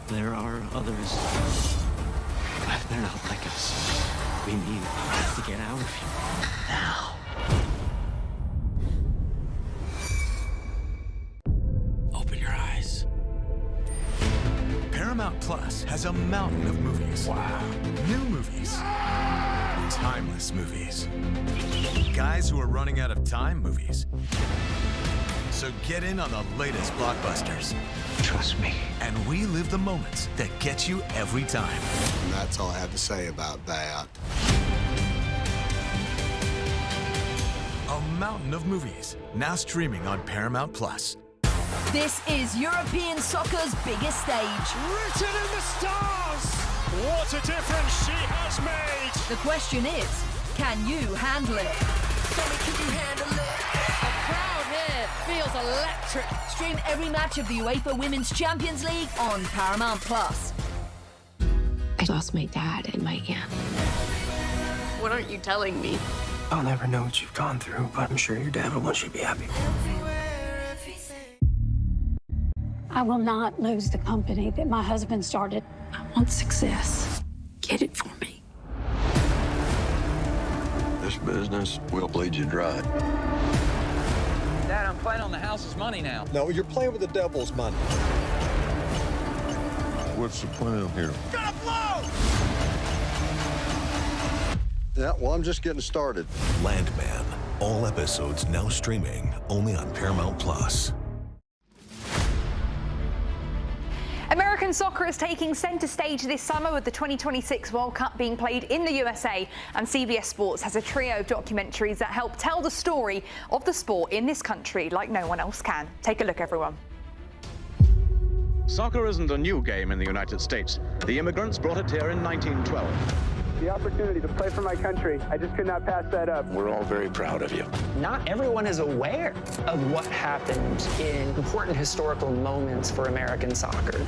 Speaker 18: There are others. But they're not like us. We need to get out of here. Now.
Speaker 3: Open your eyes.
Speaker 8: Paramount Plus has a mountain of movies. Wow. New movies. Timeless movies. Guys who are running out of time movies. So get in on the latest blockbusters.
Speaker 3: Trust me.
Speaker 8: And relive the moments that get you every time.
Speaker 5: And that's all I have to say about that.
Speaker 8: A mountain of movies, now streaming on Paramount Plus.
Speaker 21: This is European soccer's biggest stage.
Speaker 17: Written in the stars! What a difference she has made!
Speaker 21: The question is, can you handle it? Can you handle it? The crowd here feels electric. Stream every match of the UEFA Women's Champions League on Paramount Plus.
Speaker 1: I lost my dad in my aunt.
Speaker 2: What aren't you telling me?
Speaker 3: I'll never know what you've gone through, but I'm sure your dad will want you to be happy.
Speaker 4: I will not lose the company that my husband started. I want success. Get it for me.
Speaker 5: This business will bleed you dry.
Speaker 22: Dad, I'm playing on the house's money now.
Speaker 7: No, you're playing with the devil's money.
Speaker 5: What's the plan here?
Speaker 17: Gonna blow!
Speaker 5: Yeah, well, I'm just getting started.
Speaker 8: Landman. All episodes now streaming only on Paramount Plus.
Speaker 12: American soccer is taking centre stage this summer with the 2026 World Cup being played in the USA, and CBS Sports has a trio of documentaries that help tell the story of the sport in this country like no one else can. Take a look, everyone.
Speaker 14: Soccer isn't a new game in the United States. The immigrants brought it here in 1912.
Speaker 23: The opportunity to play for my country, I just could not pass that up.
Speaker 14: We're all very proud of you.
Speaker 24: Not everyone is aware of what happened in important historical moments for American soccer.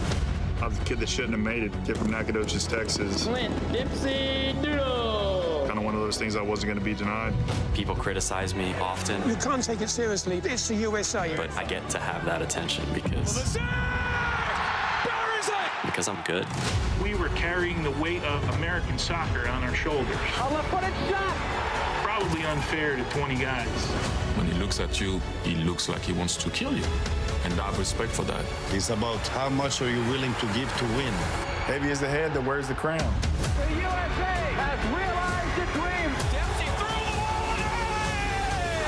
Speaker 25: I was the kid that shouldn't have made it. Kid from Nacogdoches, Texas.
Speaker 22: Clint Dempsey Doodle.
Speaker 25: Kind of one of those things I wasn't going to be denied.
Speaker 18: People criticize me often.
Speaker 23: You can't take it seriously. It's the USA.
Speaker 18: But I get to have that attention because I'm good.
Speaker 26: We were carrying the weight of American soccer on our shoulders.
Speaker 23: I'm a footed shot.
Speaker 26: Probably unfair to 20 guys.
Speaker 27: When he looks at you, he looks like he wants to kill you. And I have respect for that.
Speaker 28: It's about how much are you willing to give to win.
Speaker 25: Heavy is the head that wears the crown.
Speaker 23: The USA has realized its dream.
Speaker 17: Dempsey threw the ball in!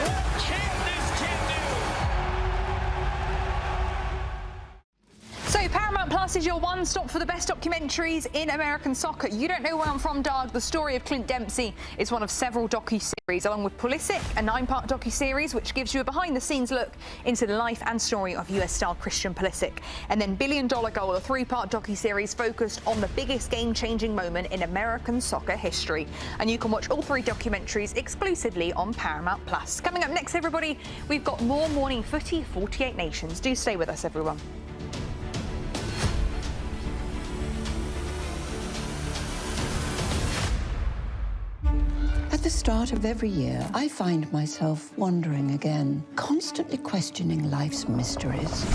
Speaker 17: What can this kid do?
Speaker 12: So Paramount Plus is your one-stop for the best documentaries in American soccer. You Don't Know Where I'm From, Doug. The story of Clint Dempsey is one of several docu-series, along with Pulisic, a 9-part docu-series which gives you a behind-the-scenes look into the life and story of US star Christian Pulisic. And then Billion Dollar Goal, a 3-part docu-series focused on the biggest game-changing moment in American soccer history. And you can watch all 3 documentaries exclusively on Paramount Plus. Coming up next, everybody, we've got more Morning Footy, 48 Nations. Do stay with us, everyone.
Speaker 15: At the start of every year, I find myself wondering again, constantly questioning life's mysteries.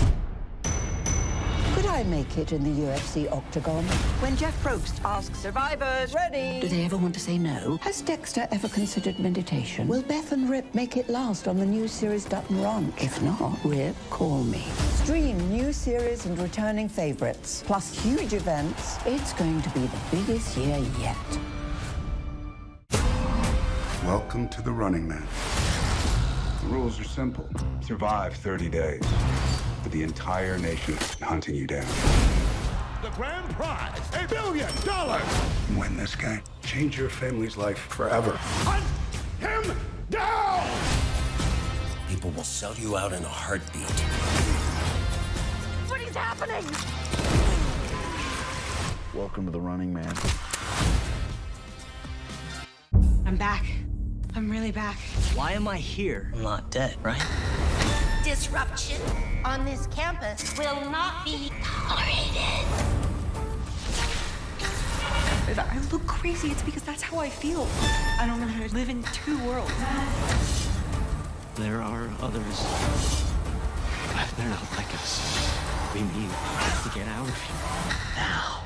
Speaker 15: Could I I make it in the UFC octagon? When Jeff Probst asks survivors, ready? Do they ever want to say no? Has Dexter ever considered meditation? Will Beth and Rip make it last on the new series Dutton Ranch? If not, Rip, call me. Stream new series and returning favorites, plus huge events. It's going to be the biggest year yet.
Speaker 6: Welcome to the Running Man. The rules are simple. Survive 30 days. But the entire nation is hunting you down.
Speaker 17: The grand prize, $1 billion.
Speaker 6: Win this game. Change your family's life forever.
Speaker 17: Hunt him down!
Speaker 3: People will sell you out in a heartbeat.
Speaker 21: What is happening?
Speaker 6: Welcome to the Running Man.
Speaker 9: I'm back. I'm really back.
Speaker 3: Why am I here? I'm not dead, right?
Speaker 21: Disruption on this campus will not be tolerated.
Speaker 9: If I look crazy, it's because that's how I feel. I don't know how to live in two worlds.
Speaker 18: There are others, but they're not like us. We need to get out of here now.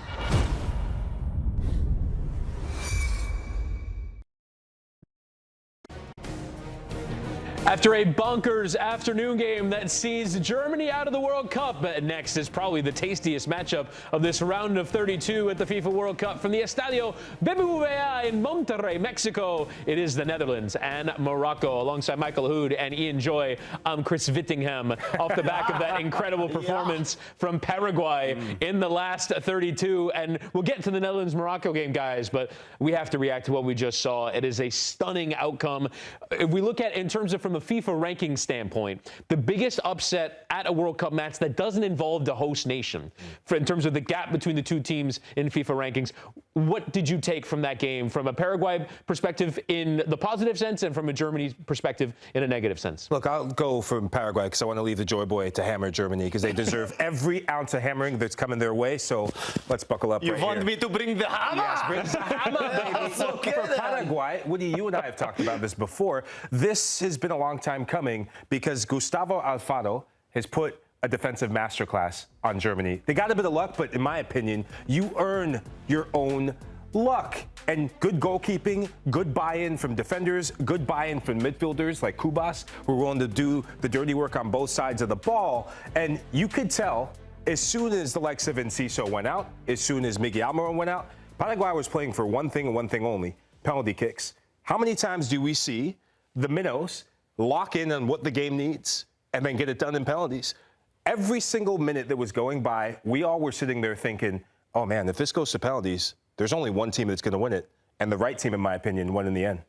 Speaker 10: After a bonkers afternoon game that sees Germany out of the World Cup, next is probably the tastiest matchup of this round of 32 at the FIFA World Cup from the Estadio BBVA in Monterrey, Mexico. It is the Netherlands and Morocco. Alongside Michael Lahoud and Ian Joy, I'm Chris Wittyngham off the back of that incredible performance from Paraguay in the last 32. And we'll get to the Netherlands-Morocco game, guys, but we have to react to what we just saw. It is a stunning outcome. If we look at in terms of from a FIFA ranking standpoint, the biggest upset at a World Cup match that doesn't involve the host nation, in terms of the gap between the two teams in FIFA rankings, what did you take from that game from a Paraguay perspective in the positive sense and from a Germany perspective in a negative sense?
Speaker 11: Look, I'll go from Paraguay because I want to leave the Joy Boy to hammer Germany because they deserve every ounce of hammering that's coming their way. So let's buckle up.
Speaker 13: You
Speaker 11: right
Speaker 13: want
Speaker 11: here.
Speaker 13: me to bring the hammer?
Speaker 11: Yes, bring the hammer, baby.
Speaker 13: So
Speaker 11: for Paraguay, Woody, you and I have talked about this before. This has been a long time coming because Gustavo Alfaro has put a defensive masterclass on Germany. They got a bit of luck, but in my opinion, you earn your own luck. And good goalkeeping, good buy-in from defenders, good buy-in from midfielders like Kubas, who are willing to do the dirty work on both sides of the ball. And you could tell as soon as the likes of Enciso went out, as soon as Miguel Almiron went out, Paraguay was playing for one thing and one thing only, penalty kicks. How many times do we see the minnows lock in on what the game needs and then get it done in penalties? Every single minute that was going by, we all were sitting there thinking, oh man, if this goes to penalties, there's only one team that's going to win it. And the right team, in my opinion, won in the end.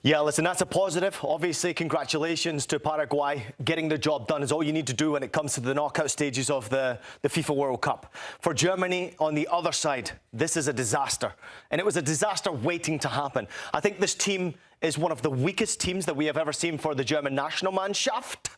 Speaker 13: Yeah, listen, that's a positive. Obviously, congratulations to Paraguay. Getting the job done is all you need to do when it comes to the knockout stages of the FIFA World Cup. For Germany, on the other side, this is a disaster. And it was a disaster waiting to happen. I think this team is one of the weakest teams that we have ever seen for the German national Mannschaft.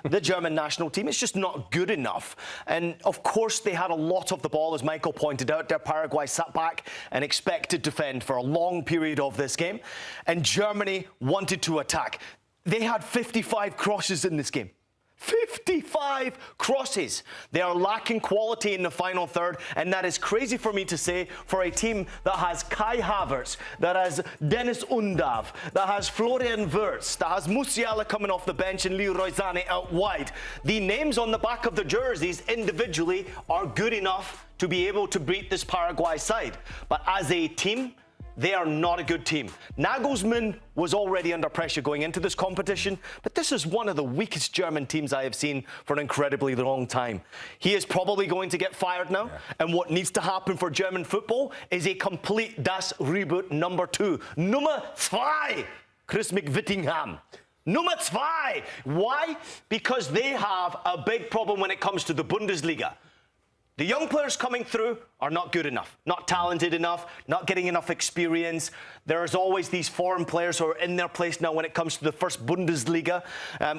Speaker 13: The German national team is just not good enough. And of course, they had a lot of the ball, as Michael pointed out. Their Paraguay sat back and expected to defend for a long period of this game. And Germany wanted to attack. They had 55 crosses in this game. 55 crosses. They are lacking quality in the final third, and that is crazy for me to say for a team that has Kai Havertz, that has Dennis Undav, that has Florian Wirtz, that has Musiala coming off the bench and Leroy Sané out wide. The names on the back of the jerseys individually are good enough to be able to beat this Paraguay side. But as a team, they are not a good team. Nagelsmann was already under pressure going into this competition, but this is one of the weakest German teams I have seen for an incredibly long time. He is probably going to get fired now, and what needs to happen for German football is a complete Das Reboot number 2. Nummer 2, Chris Wittyngham. Nummer 2. Why? Because they have a big problem when it comes to the Bundesliga. The young players coming through are not good enough, not talented enough, not getting enough experience. There's always these foreign players who are in their place now when it comes to the first Bundesliga.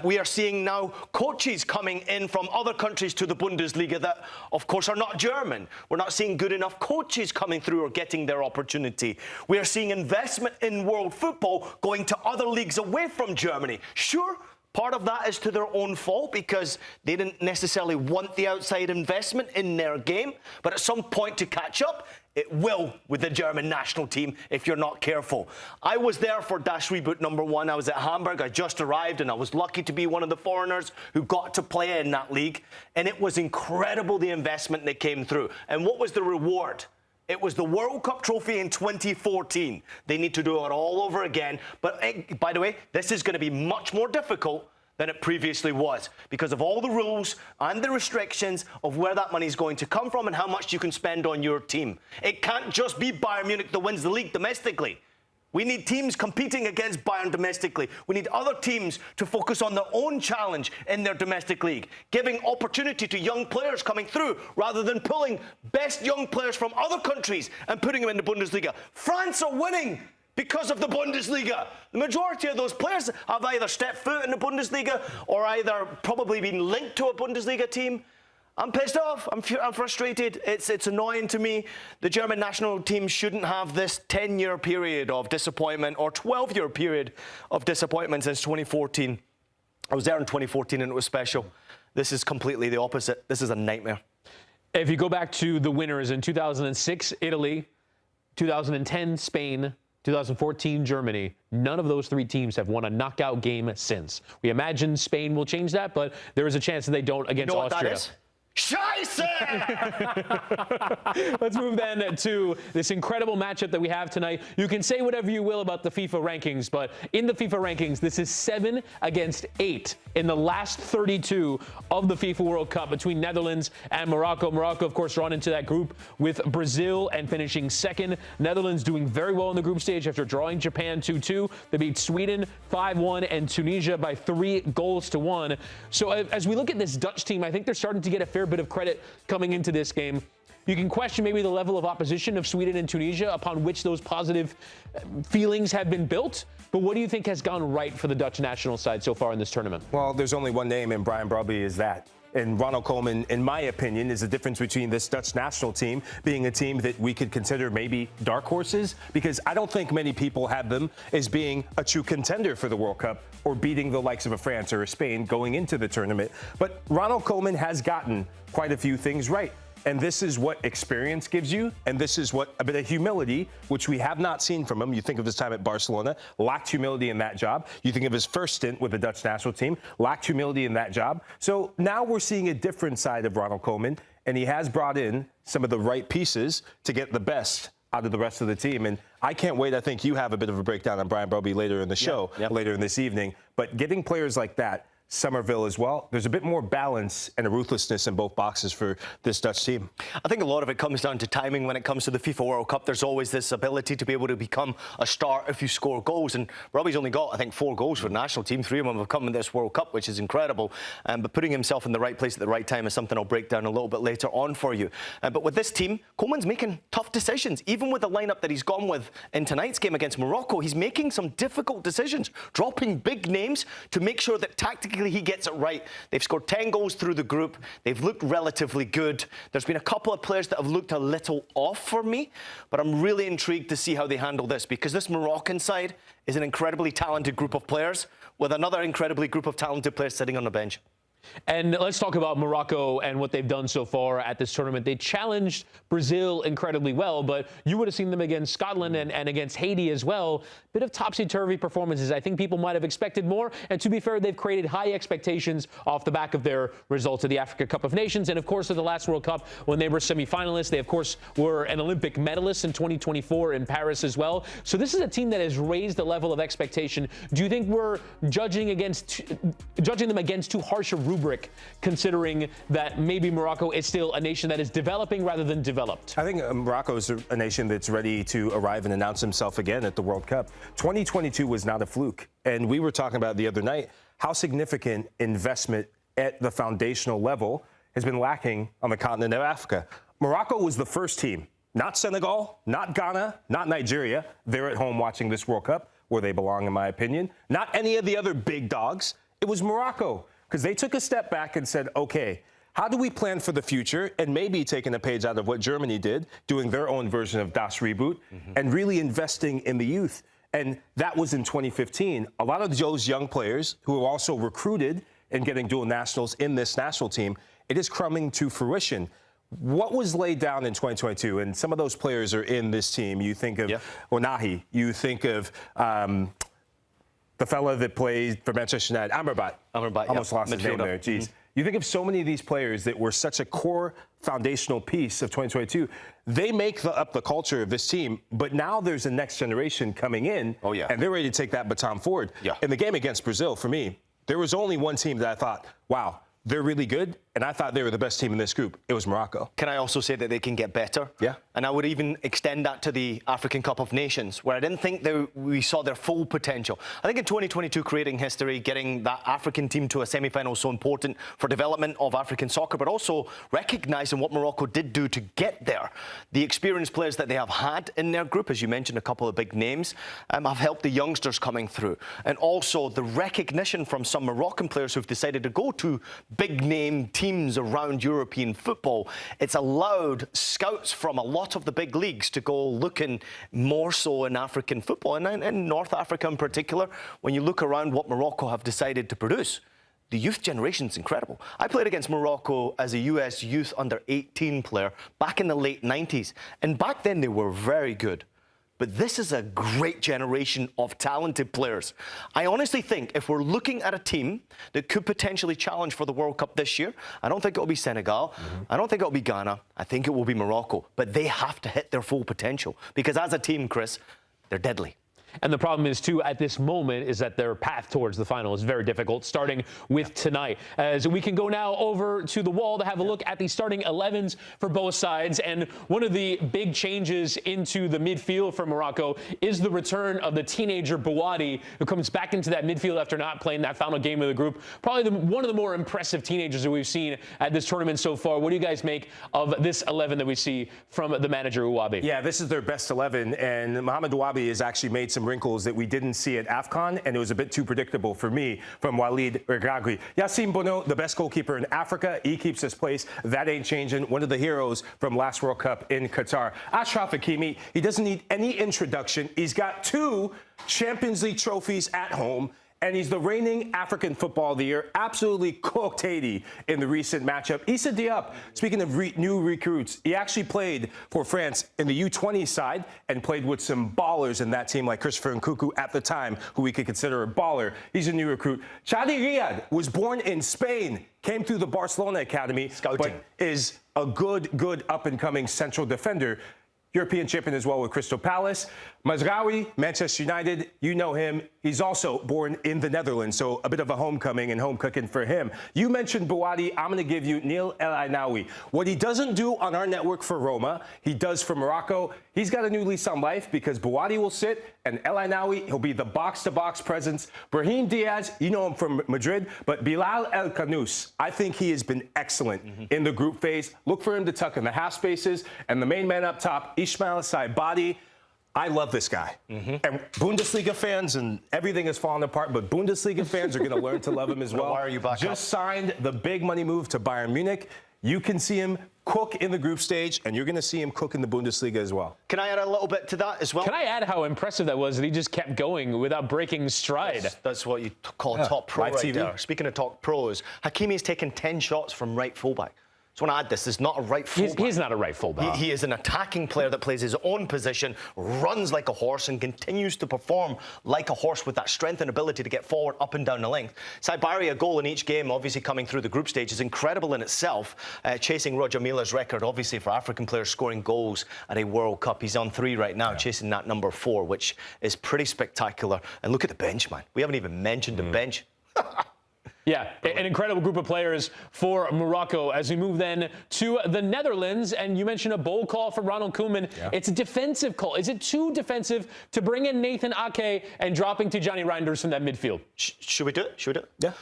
Speaker 13: We are seeing now coaches coming in from other countries to the Bundesliga that, of course, are not German. We're not seeing good enough coaches coming through or getting their opportunity. We are seeing investment in world football going to other leagues away from Germany. Sure, Part of that is to their own fault because they didn't necessarily want the outside investment in their game. But at some point to catch up, it will with the German national team if you're not careful. I was there for Das Reboot #1. I was at Hamburg. I just arrived, and I was lucky to be one of the foreigners who got to play in that league. And it was incredible, the investment that came through. And what was the reward? It was the World Cup trophy in 2014. They need to do it all over again. But by the way, this is going to be much more difficult than it previously was because of all the rules and the restrictions of where that money is going to come from and how much you can spend on your team. It can't just be Bayern Munich that wins the league domestically. We need teams competing against Bayern domestically. We need other teams to focus on their own challenge in their domestic league, giving opportunity to young players coming through rather than pulling best young players from other countries and putting them in the Bundesliga. France are winning because of the Bundesliga. The majority of those players have either stepped foot in the Bundesliga or either probably been linked to a Bundesliga team. I'm pissed off. I'm frustrated. It's annoying to me. The German national team shouldn't have this 10-year period of disappointment or 12-year period of disappointment since 2014. I was there in 2014 and it was special. This is completely the opposite. This is a nightmare.
Speaker 10: If you go back to the winners in 2006, Italy, 2010, Spain, 2014, Germany, none of those three teams have won a knockout game since. We imagine Spain will change that, but there is a chance that they don't against Austria.
Speaker 13: That is? Scheiße!
Speaker 10: Let's move then to this incredible matchup that we have tonight. You can say whatever you will about the FIFA rankings, but in the FIFA rankings, this is 7 against 8 in the last 32 of the FIFA World Cup between Netherlands and Morocco. Morocco, of course, drawn into that group with Brazil and finishing second. Netherlands doing very well in the group stage after drawing Japan 2-2. They beat Sweden 5-1 and Tunisia by 3-1. So as we look at this Dutch team, I think they're starting to get a fair bit of credit coming into this game. You can question maybe the level of opposition of Sweden and Tunisia upon which those positive feelings have been built. But what do you think has gone right for the Dutch national side so far in this tournament?
Speaker 11: Well, there's only one name, and Brian Brobby is that. And Ronald Koeman, in my opinion, is the difference between this Dutch national team being a team that we could consider maybe dark horses, because I don't think many people have them as being a true contender for the World Cup or beating the likes of a France or a Spain going into the tournament. But Ronald Koeman has gotten quite a few things right. And this is what experience gives you, and this is what a bit of humility, which we have not seen from him. You think of his time at Barcelona, lacked humility in that job. You think of his first stint with the Dutch national team, lacked humility in that job. So now we're seeing a different side of Ronald Koeman, and he has brought in some of the right pieces to get the best out of the rest of the team. And I can't wait. I think you have a bit of a breakdown on Brian Brobby later in the show, later in this evening. But getting players like that, Somerville as well, there's a bit more balance and a ruthlessness in both boxes for this Dutch team.
Speaker 13: I think a lot of it comes down to timing when it comes to the FIFA World Cup. There's always this ability to be able to become a star if you score goals. And Robbie's only got, I think, 4 goals for the national team. 3 of them have come in this World Cup, which is incredible. But putting himself in the right place at the right time is something I'll break down a little bit later on for you. But with this team, Koeman's making tough decisions. Even with the lineup that he's gone with in tonight's game against Morocco, he's making some difficult decisions, dropping big names to make sure that tactically he gets it right. They've scored 10 goals through the group. They've looked relatively good. There's been a couple of players that have looked a little off for me, but I'm really intrigued to see how they handle this, because this Moroccan side is an incredibly talented group of players with another incredibly group of talented players sitting on the bench.
Speaker 10: And let's talk about Morocco and what they've done so far at this tournament. They challenged Brazil incredibly well, but you would have seen them against Scotland and against Haiti as well. Bit of topsy-turvy performances. I think people might have expected more. And to be fair, they've created high expectations off the back of their results of the Africa Cup of Nations. And, of course, at the last World Cup, when they were semifinalists, they, of course, were an Olympic medalist in 2024 in Paris as well. So this is a team that has raised the level of expectation. Do you think we're judging them against too harsh a rubric, considering that maybe Morocco is still a nation that is developing rather than developed?
Speaker 11: I think Morocco is a nation that's ready to arrive and announce himself again at the World Cup. 2022 was not a fluke. And we were talking about the other night how significant investment at the foundational level has been lacking on the continent of Africa. Morocco was the first team, not Senegal, not Ghana, not Nigeria. They're at home watching this World Cup, where they belong, in my opinion. Not any of the other big dogs. It was Morocco, because they took a step back and said, okay, how do we plan for the future, and maybe taking a page out of what Germany did, doing their own version of Das Reboot, and really investing in the youth. And that was in 2015. A lot of those young players who were also recruited and getting dual nationals in this national team, it is coming to fruition. What was laid down in 2022? And some of those players are in this team. You think of Onahi. You think of the fella that played for Manchester United, Amrabat. Almost lost his name there. Jeez. You think of so many of these players that were such a core foundational piece of 2022. They make up the culture of this team, but now there's a next generation coming in, and they're ready to take that baton forward. In the game against Brazil, for me, there was only one team that I thought, wow, they're really good, and I thought they were the best team in this group. It was Morocco.
Speaker 13: Can I also say that they can get better?
Speaker 11: Yeah.
Speaker 13: And I would even extend that to the African Cup of Nations, where I didn't think we saw their full potential. I think in 2022, creating history, getting that African team to a semi-final is so important for development of African soccer, but also recognising what Morocco did do to get there. The experienced players that they have had in their group, as you mentioned, a couple of big names, have helped the youngsters coming through. And also the recognition from some Moroccan players who've decided to go to big-name teams around European football. It's allowed scouts from a lot of the big leagues to go looking more so in African football, and in North Africa in particular. When you look around what Morocco have decided to produce, the youth generation is incredible. I played against Morocco as a US youth under-18 player back in the late 90s, and back then they were very good. But this is a great generation of talented players. I honestly think if we're looking at a team that could potentially challenge for the World Cup this year, I don't think it'll be Senegal. I don't think it'll be Ghana. I think it will be Morocco. But they have to hit their full potential because as a team, Chris, they're deadly.
Speaker 10: And the problem is, too, at this moment, is that their path towards the final is very difficult, starting with tonight. As we can go now over to the wall to have a look at the starting 11s for both sides. And one of the big changes into the midfield for Morocco is the return of the teenager Bouhaddi, who comes back into that midfield after not playing that final game of the group. Probably one of the more impressive teenagers that we've seen at this tournament so far. What do you guys make of this 11 that we see from the manager, Ouabi?
Speaker 11: Yeah, this is their best 11, and Mohamed Ouabi has actually made some wrinkles that we didn't see at AFCON, and it was a bit too predictable for me from Walid Regragui. Yassine Bono, the best goalkeeper in Africa, he keeps his place. That ain't changing. One of the heroes from last World Cup in Qatar. Achraf Hakimi, he doesn't need any introduction. He's got 2 Champions League trophies at home, and he's the reigning African Football of the Year. Absolutely cooked Haiti in the recent matchup. Issa Diop, speaking of new recruits, he actually played for France in the U20 side and played with some ballers in that team like Christopher Nkunku at the time, who we could consider a baller. He's a new recruit. Chadi Riyad was born in Spain, came through the Barcelona Academy,
Speaker 13: Scouting.
Speaker 11: but is a good up-and-coming central defender. European champion as well with Crystal Palace. Mazraoui, Manchester United, you know him. He's also born in the Netherlands, so a bit of a homecoming and home cooking for him. You mentioned Bouhaddi. I'm going to give you Neil El Ainaoui. What he doesn't do on our network for Roma, he does for Morocco. He's got a new lease on life because Bouhaddi will sit, and El Ainaoui, he'll be the box-to-box presence. Brahim Diaz, you know him from Madrid, but Bilal El Khanous, I think he has been excellent in the group phase. Look for him to tuck in the half spaces, and the main man up top, Ismail Saibadi. I love this guy. And Bundesliga fans, and everything is falling apart, but Bundesliga fans are going to learn to love him as well.
Speaker 13: Why are you back
Speaker 11: Just signed the big money move to Bayern Munich. You can see him cook in the group stage, and you're going to see him cook in the Bundesliga as well.
Speaker 13: Can I add a little bit to that as well?
Speaker 10: Can I add how impressive that was that he just kept going without breaking stride?
Speaker 13: That's what you call a top pro right there. Speaking of top pros, Hakimi's taken 10 shots from right fullback. So when I add this, is not a right fullback.
Speaker 10: He's not a right fullback.
Speaker 13: He is an attacking player that plays his own position, runs like a horse, and continues to perform like a horse with that strength and ability to get forward, up and down the length. Saibari, a goal in each game, obviously coming through the group stage, is incredible in itself, chasing Roger Mila's record, obviously, for African players scoring goals at a World Cup. He's on 3 right now, chasing that number 4, which is pretty spectacular. And look at the bench, man. We haven't even mentioned the bench.
Speaker 10: Yeah, an incredible group of players for Morocco as we move then to the Netherlands. And you mentioned a bold call from Ronald Koeman. Yeah. It's a defensive call. Is it too defensive to bring in Nathan Ake and dropping Tijani Reinders from that midfield?
Speaker 13: Should we do it? Should we do it?
Speaker 11: Yeah.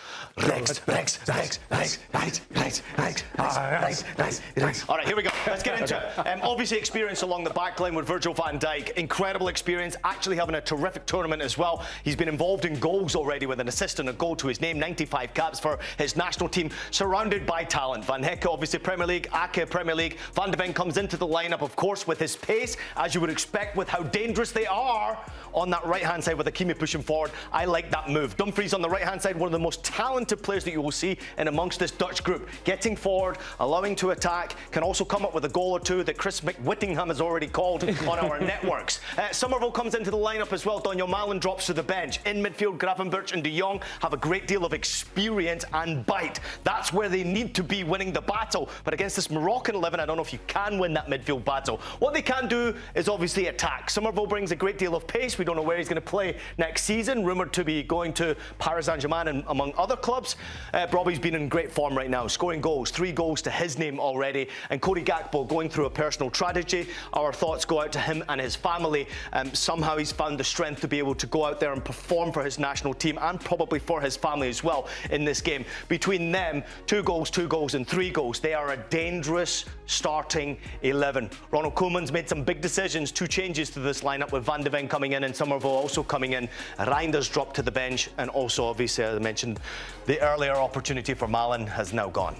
Speaker 13: All right, here we go. Let's get into it. Obviously, experience along the back line with Virgil van Dijk. Incredible experience. Actually having a terrific tournament as well. He's been involved in goals already with an assist and a goal to his name. 95 5 caps for his national team, surrounded by talent. Van Hecke, obviously Premier League, Ake, Premier League. Van de Ven comes into the lineup, of course, with his pace, as you would expect with how dangerous they are on that right-hand side with Hakimi pushing forward. I like that move. Dumfries on the right-hand side, one of the most talented players that you will see in amongst this Dutch group. Getting forward, allowing to attack, can also come up with a goal or two that Chris Wittyngham has already called on our networks. Somerville comes into the lineup as well. Donjo Malen drops to the bench. In midfield, Gravenberch and de Jong have a great deal of experience and bite. That's where they need to be winning the battle. But against this Moroccan 11, I don't know if you can win that midfield battle. What they can do is obviously attack. Somerville brings a great deal of pace. We don't know where he's going to play next season. Rumoured to be going to Paris Saint-Germain and among other clubs. Robbie's been in great form right now, scoring goals, 3 goals to his name already. And Cody Gakpo going through a personal tragedy. Our thoughts go out to him and his family. Somehow he's found the strength to be able to go out there and perform for his national team and probably for his family as well in this game. Between them, 2 goals, 2 goals and 3 goals. They are a dangerous starting 11. Ronald Koeman's made some big decisions, 2 changes to this lineup with Van de Ven coming in and Somerville also coming in. Reinders dropped to the bench, and also obviously, as I mentioned, the earlier opportunity for Malen has now gone.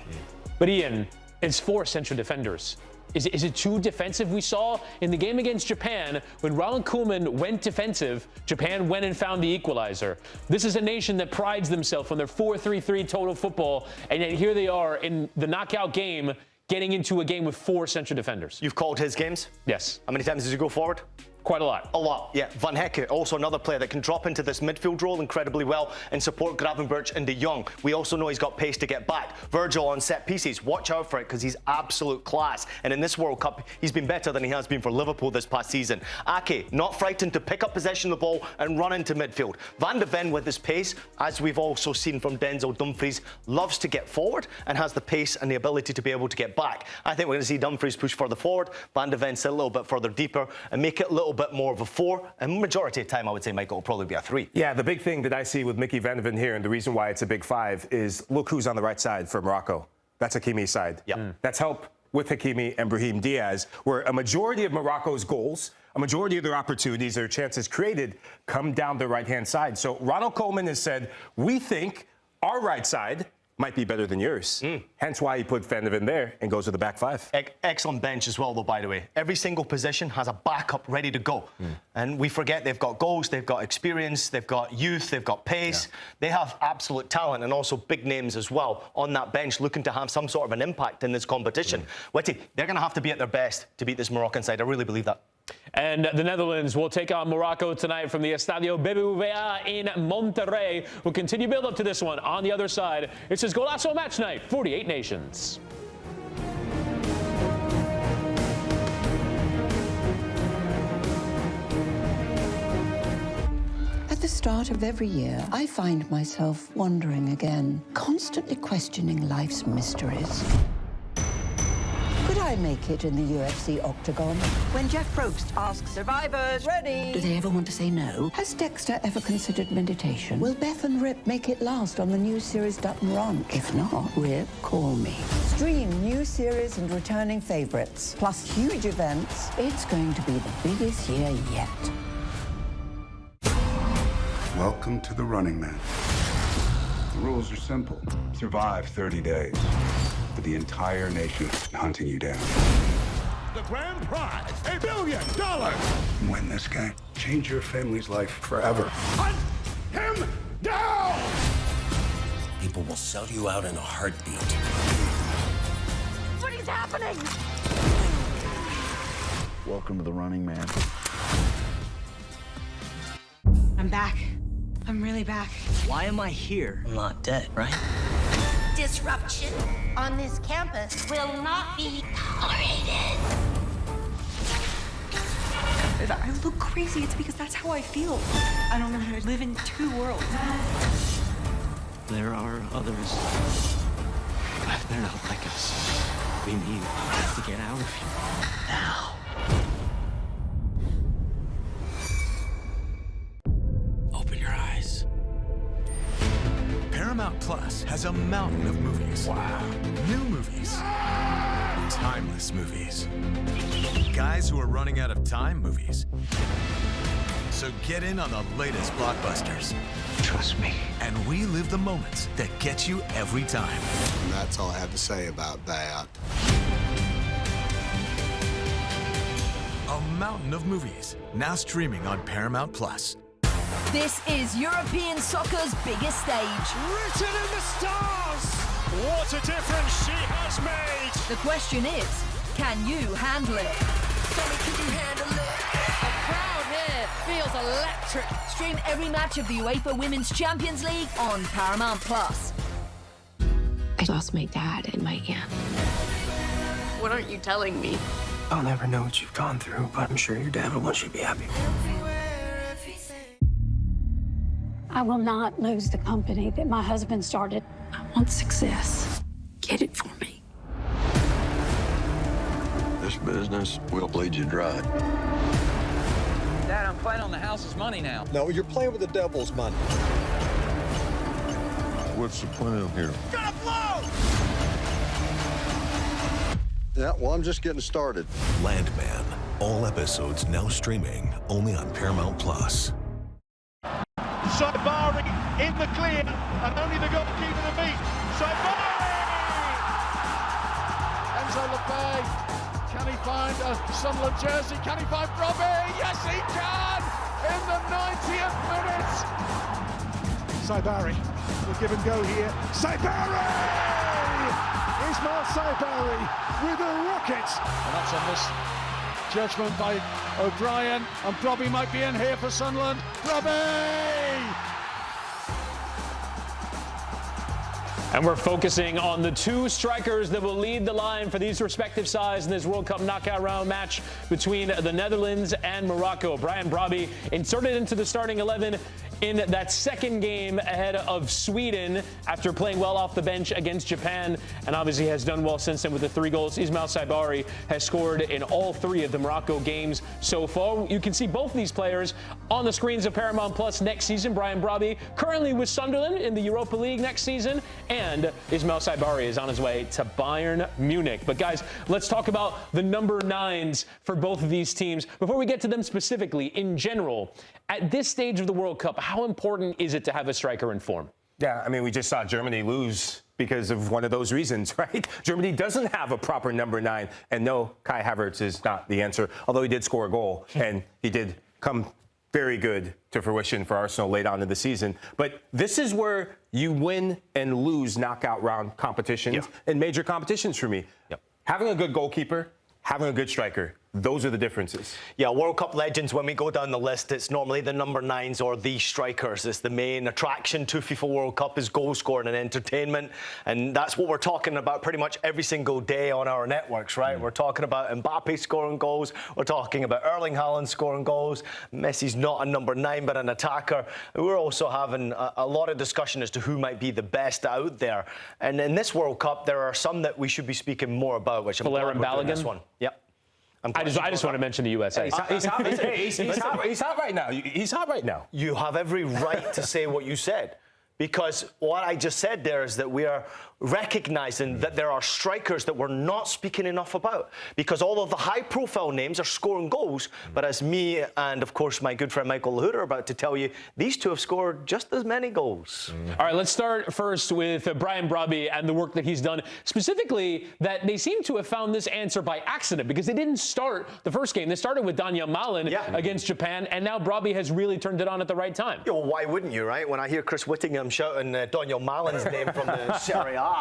Speaker 10: But Ian, it's 4 central defenders. Is it too defensive? We saw in the game against Japan, when Ronald Koeman went defensive, Japan went and found the equalizer. This is a nation that prides themselves on their 4-3-3 total football, and yet here they are in the knockout game, getting into a game with 4 central defenders.
Speaker 13: You've called his games?
Speaker 10: Yes.
Speaker 13: How many times does he go forward?
Speaker 10: Quite a lot.
Speaker 13: A lot, yeah. Van Hecke, also another player that can drop into this midfield role incredibly well and support Gravenberch and de Jong. We also know he's got pace to get back. Virgil on set pieces, watch out for it because he's absolute class. And in this World Cup, he's been better than he has been for Liverpool this past season. Ake, not frightened to pick up possession of the ball and run into midfield. Van de Ven with his pace, as we've also seen from Denzel Dumfries, loves to get forward and has the pace and the ability to be able to get back. I think we're going to see Dumfries push further forward, Van de Ven sit a little bit further deeper and make it a little bit more of a 4, and majority of the time I would say, Michael, will probably be a 3.
Speaker 11: Yeah, the big thing that I see with Mickey Van de Ven here, and the reason why it's a big 5, is look who's on the right side for Morocco. That's Hakimi's side.
Speaker 13: Yep.
Speaker 11: That's help with Hakimi and Brahim Diaz, where a majority of Morocco's goals, a majority of their opportunities, their chances created, come down the right-hand side. So Ronald Koeman has said, we think our right side might be better than yours. Hence why he put Van de Ven there and goes to the back 5.
Speaker 13: Excellent bench as well, though, by the way. Every single position has a backup ready to go. And we forget they've got goals, they've got experience, they've got youth, they've got pace. Yeah. They have absolute talent and also big names as well on that bench looking to have some sort of an impact in this competition. Witty, they're going to have to be at their best to beat this Moroccan side. I really believe that.
Speaker 10: And the Netherlands will take on Morocco tonight from the Estadio BBVA in Monterrey. We'll continue build up to this one on the other side. It's his Golazo Matchnight, 48 nations.
Speaker 15: At the start of every year, I find myself wondering again, constantly questioning life's mysteries. Could I make it in the UFC octagon?
Speaker 1: When Jeff Probst asks survivors, ready?
Speaker 15: Do they ever want to say no? Has Dexter ever considered meditation? Will Beth and Rip make it last on the new series Dutton Ranch? If not, Rip, call me. Stream new series and returning favorites, plus huge events. It's going to be the biggest year yet.
Speaker 6: Welcome to the Running Man. The rules are simple. Survive 30 days. But the entire nation is hunting you down.
Speaker 17: The grand prize, $1 billion.
Speaker 6: Win this game. Change your family's life forever.
Speaker 17: Hunt him down!
Speaker 18: People will sell you out in a heartbeat.
Speaker 1: What is happening?
Speaker 28: Welcome to the Running Man.
Speaker 9: I'm back. I'm really back.
Speaker 18: Why am I here? I'm not dead, right?
Speaker 2: Disruption on this campus will not be tolerated.
Speaker 9: If I look crazy, it's because that's how I feel. I don't know how to live in 2 worlds.
Speaker 18: There are others. But they're not like us. We need to get out of here. Now. Open your eyes.
Speaker 8: Paramount Plus has a mountain of movies. Wow. New movies. Timeless movies. Guys who are running out of time movies. So get in on the latest blockbusters.
Speaker 18: Trust me.
Speaker 8: At and relive the moments that get you every time.
Speaker 4: And that's all I have to say about that.
Speaker 8: A mountain of movies, now streaming on Paramount+.
Speaker 21: This is European soccer's biggest stage.
Speaker 17: Written in the stars! What a difference she has made!
Speaker 21: The question is, can you handle it? Can you handle it? The crowd here feels electric. Stream every match of the UEFA Women's Champions League on Paramount+.
Speaker 5: I lost my dad and my aunt.
Speaker 1: What aren't you telling me?
Speaker 3: I'll never know what you've gone through, but I'm sure your dad will want you to be happy.
Speaker 7: I will not lose the company that my husband started. I want success. Get it for me.
Speaker 28: This business will bleed you dry.
Speaker 22: Dad, I'm playing on the house's money now.
Speaker 14: No, you're playing with the devil's money.
Speaker 28: What's the plan here?
Speaker 17: Gonna blow!
Speaker 28: Yeah, well, I'm just getting started.
Speaker 8: Landman. All episodes now streaming only on Paramount+.
Speaker 17: Saibari in the clear, and only the goalkeeper to beat. Saibari! Enzo Lefebvre, can he find a Sunderland jersey? Can he find Robbie? Yes, he can! In the 90th minute! Saibari will give and go here. Saibari! Ismail Saibari with a rocket! And that's a misjudgment by O'Brien, and Robbie might be in here for Sunderland. Robbie!
Speaker 10: And we're focusing on the two strikers that will lead the line for these respective sides in this World Cup knockout round match between the Netherlands and Morocco. Brian Brobby inserted into the starting 11 in that second game ahead of Sweden after playing well off the bench against Japan, and obviously has done well since then with the 3 goals. Ismail Saibari has scored in all 3 of the Morocco games so far. You can see both of these players on the screens of Paramount Plus next season. Brian Brobby currently with Sunderland in the Europa League next season, and Ismail Saibari is on his way to Bayern Munich. But guys, let's talk about the number 9s for both of these teams. Before we get to them specifically, in general, at this stage of the World Cup, how important is it to have a striker in form?
Speaker 11: Yeah, I mean, we just saw Germany lose because of one of those reasons, right? Germany doesn't have a proper number 9, and no, Kai Havertz is not the answer, although he did score a goal, and he did come very good to fruition for Arsenal late on in the season. But this is where you win and lose knockout round competitions and major competitions for me. Having a good goalkeeper, having a good striker, those are the differences.
Speaker 13: Yeah, World Cup legends, when we go down the list, it's normally the number 9s or the strikers. It's the main attraction to FIFA World Cup is goal scoring and entertainment. And that's what we're talking about pretty much every single day on our networks, right? We're talking about Mbappe scoring goals. We're talking about Erling Haaland scoring goals. Messi's not a number 9, but an attacker. We're also having a lot of discussion as to who might be the best out there. And in this World Cup, there are some that we should be speaking more about, which I'm glad we're doing this one. Yep.
Speaker 10: I just want to mention the USA.
Speaker 11: He's hot right now. He's hot right now.
Speaker 13: You have every right to say what you said, because what I just said there is that we are recognizing that there are strikers that we're not speaking enough about, because all of the high-profile names are scoring goals, but as me and, of course, my good friend Michael Lahoud are about to tell you, these two have scored just as many goals.
Speaker 10: All right, let's start first with Brian Brobby and the work that he's done. Specifically, that they seem to have found this answer by accident, because they didn't start the first game. They started with Daniel Malen against Japan, and now Brobby has really turned it on at the right time.
Speaker 13: Well, why wouldn't you, right? When I hear Chris Wittyngham shouting Daniel Malen's name from the Serie A, you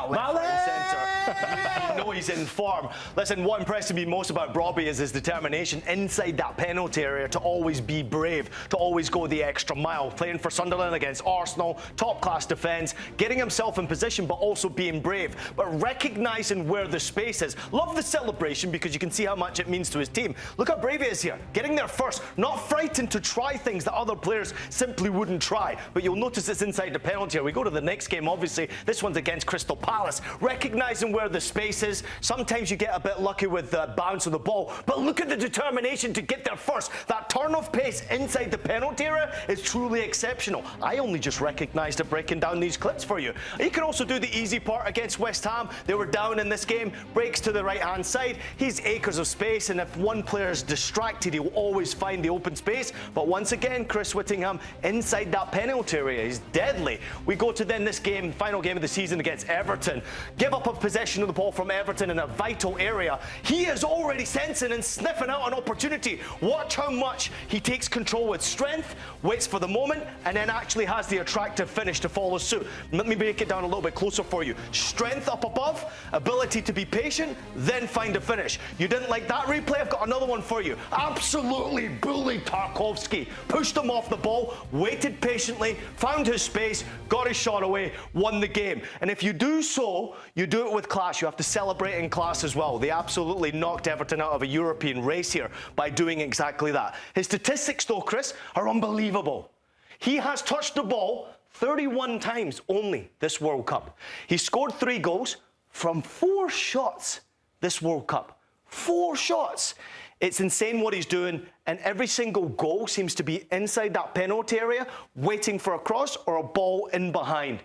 Speaker 13: know he's in form. Listen, what impressed me most about Brobby is his determination inside that penalty area to always be brave, to always go the extra mile. Playing for Sunderland against Arsenal, top-class defence, getting himself in position but also being brave, but recognising where the space is. Love the celebration because you can see how much it means to his team. Look how brave he is here, getting there first, not frightened to try things that other players simply wouldn't try. But you'll notice it's inside the penalty area. We go to the next game, obviously. This one's against Crystal Palace. Recognising where the space is. Sometimes you get a bit lucky with the bounce of the ball, but look at the determination to get there first. That turn of pace inside the penalty area is truly exceptional. I only just recognised it breaking down these clips for you. You can also do the easy part against West Ham. They were down in this game, breaks to the right-hand side. He's acres of space, and if one player is distracted, he'll always find the open space. But once again, Chris Wittyngham inside that penalty area is deadly. We go to then this game, final game of the season against Everton. Give up a possession of the ball from Everton in a vital area. He is already sensing and sniffing out an opportunity. Watch how much he takes control with strength, waits for the moment, and then actually has the attractive finish to follow suit. Let me break it down a little bit closer for you. Strength up above, ability to be patient, then find a finish. You didn't like that replay? I've got another one for you. Absolutely bullied Tarkowski. Pushed him off the ball, waited patiently, found his space, got his shot away, won the game. And if you do so, you do it with class. You have to celebrate in class as well. They absolutely knocked Everton out of a European race here by doing exactly that. His statistics, though, Chris, are unbelievable. He has touched the ball 31 times only this World Cup. He scored 3 goals from 4 shots this World Cup. 4 shots. It's insane what he's doing, and every single goal seems to be inside that penalty area, waiting for a cross or a ball in behind.